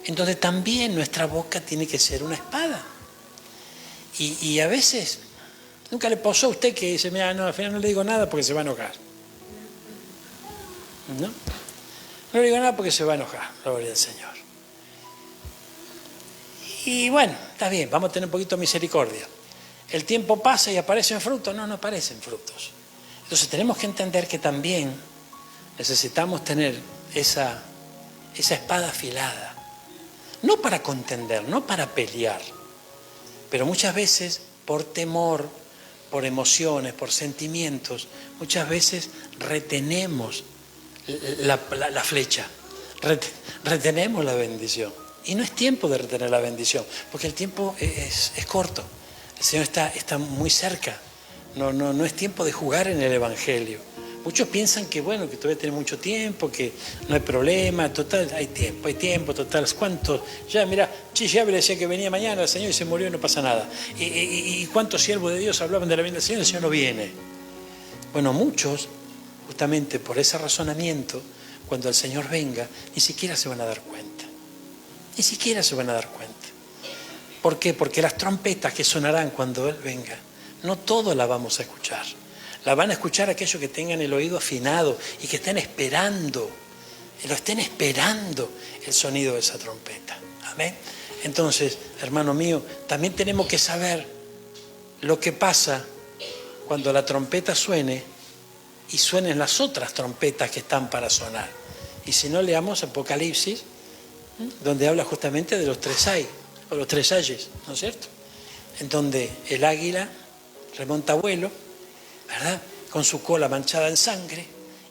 en donde también nuestra boca tiene que ser una espada. Y a veces, nunca le pasó a usted que dice, mira, no, al final no le digo nada porque se va a enojar. ¿No? No le digo nada porque se va a enojar, gloria al Señor. Y bueno, está bien, vamos a tener un poquito de misericordia. El tiempo pasa y aparecen frutos. No aparecen frutos. Entonces tenemos que entender que también necesitamos tener esa espada afilada. No para contender, no para pelear. Pero muchas veces por temor, por emociones, por sentimientos, muchas veces retenemos la flecha, retenemos la bendición. Y no es tiempo de retener la bendición, porque el tiempo es corto. El Señor está muy cerca. No es tiempo de jugar en el Evangelio. Muchos piensan que bueno, que todavía tiene mucho tiempo, que no hay problema, total, hay tiempo, total. ¿Cuántos? Ya, mira, Chichiabe decía que venía mañana el Señor y se murió y no pasa nada. ¿Y cuántos siervos de Dios hablaban de la venida del Señor y el Señor no viene? Bueno, muchos, justamente por ese razonamiento, cuando el Señor venga, ni siquiera se van a dar cuenta. Ni siquiera se van a dar cuenta. ¿Por qué? Porque las trompetas que sonarán cuando Él venga, no todos las vamos a escuchar. La van a escuchar aquellos que tengan el oído afinado y que estén esperando el sonido de esa trompeta. Amén. Entonces, hermano mío, también tenemos que saber lo que pasa cuando la trompeta suene y suenen las otras trompetas que están para sonar. Y si no, leamos Apocalipsis, donde habla justamente de los tres ay, o los tres ayes, ¿no es cierto? En donde el águila remonta vuelo, ¿verdad? Con su cola manchada en sangre.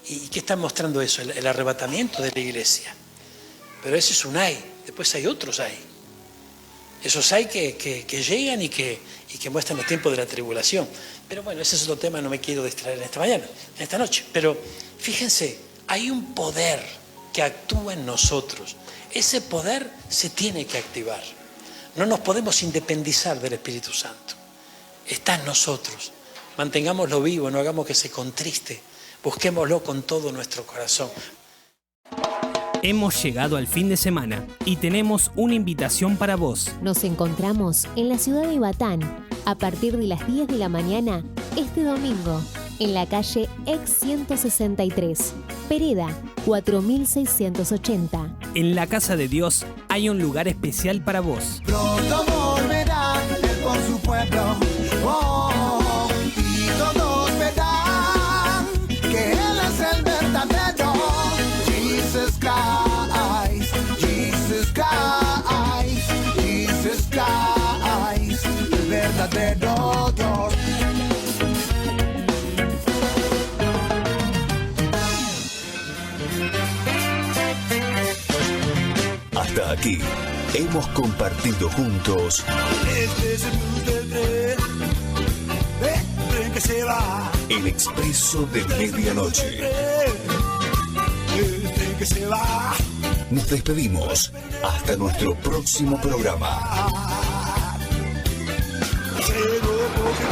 ¿Y qué está mostrando eso? El arrebatamiento de la iglesia. Pero ese es un ay. Después hay otros ay. Esos hay que llegan y que muestran los tiempos de la tribulación. Pero bueno, ese es otro tema, no me quiero distraer en esta mañana, en esta noche. Pero fíjense, hay un poder que actúa en nosotros. Ese poder se tiene que activar. No nos podemos independizar del Espíritu Santo. Está en nosotros. Mantengámoslo vivo, no hagamos que se contriste. Busquémoslo con todo nuestro corazón. Hemos llegado al fin de semana y tenemos una invitación para vos. Nos encontramos en la ciudad de Batán a partir de las 10 de la mañana este domingo en la calle Ex 163, Pereda 4680. En la Casa de Dios hay un lugar especial para vos. Pronto volverá Él con su pueblo. Oh, y todos verán que Él es el verdadero. Jesus Christ, Jesus Christ, Jesus Christ, el verdadero Dios. Hasta aquí hemos compartido juntos Este es el punto de tren que se va. el expreso de medianoche. El tren que se va. Nos despedimos hasta nuestro próximo programa. Llegó porque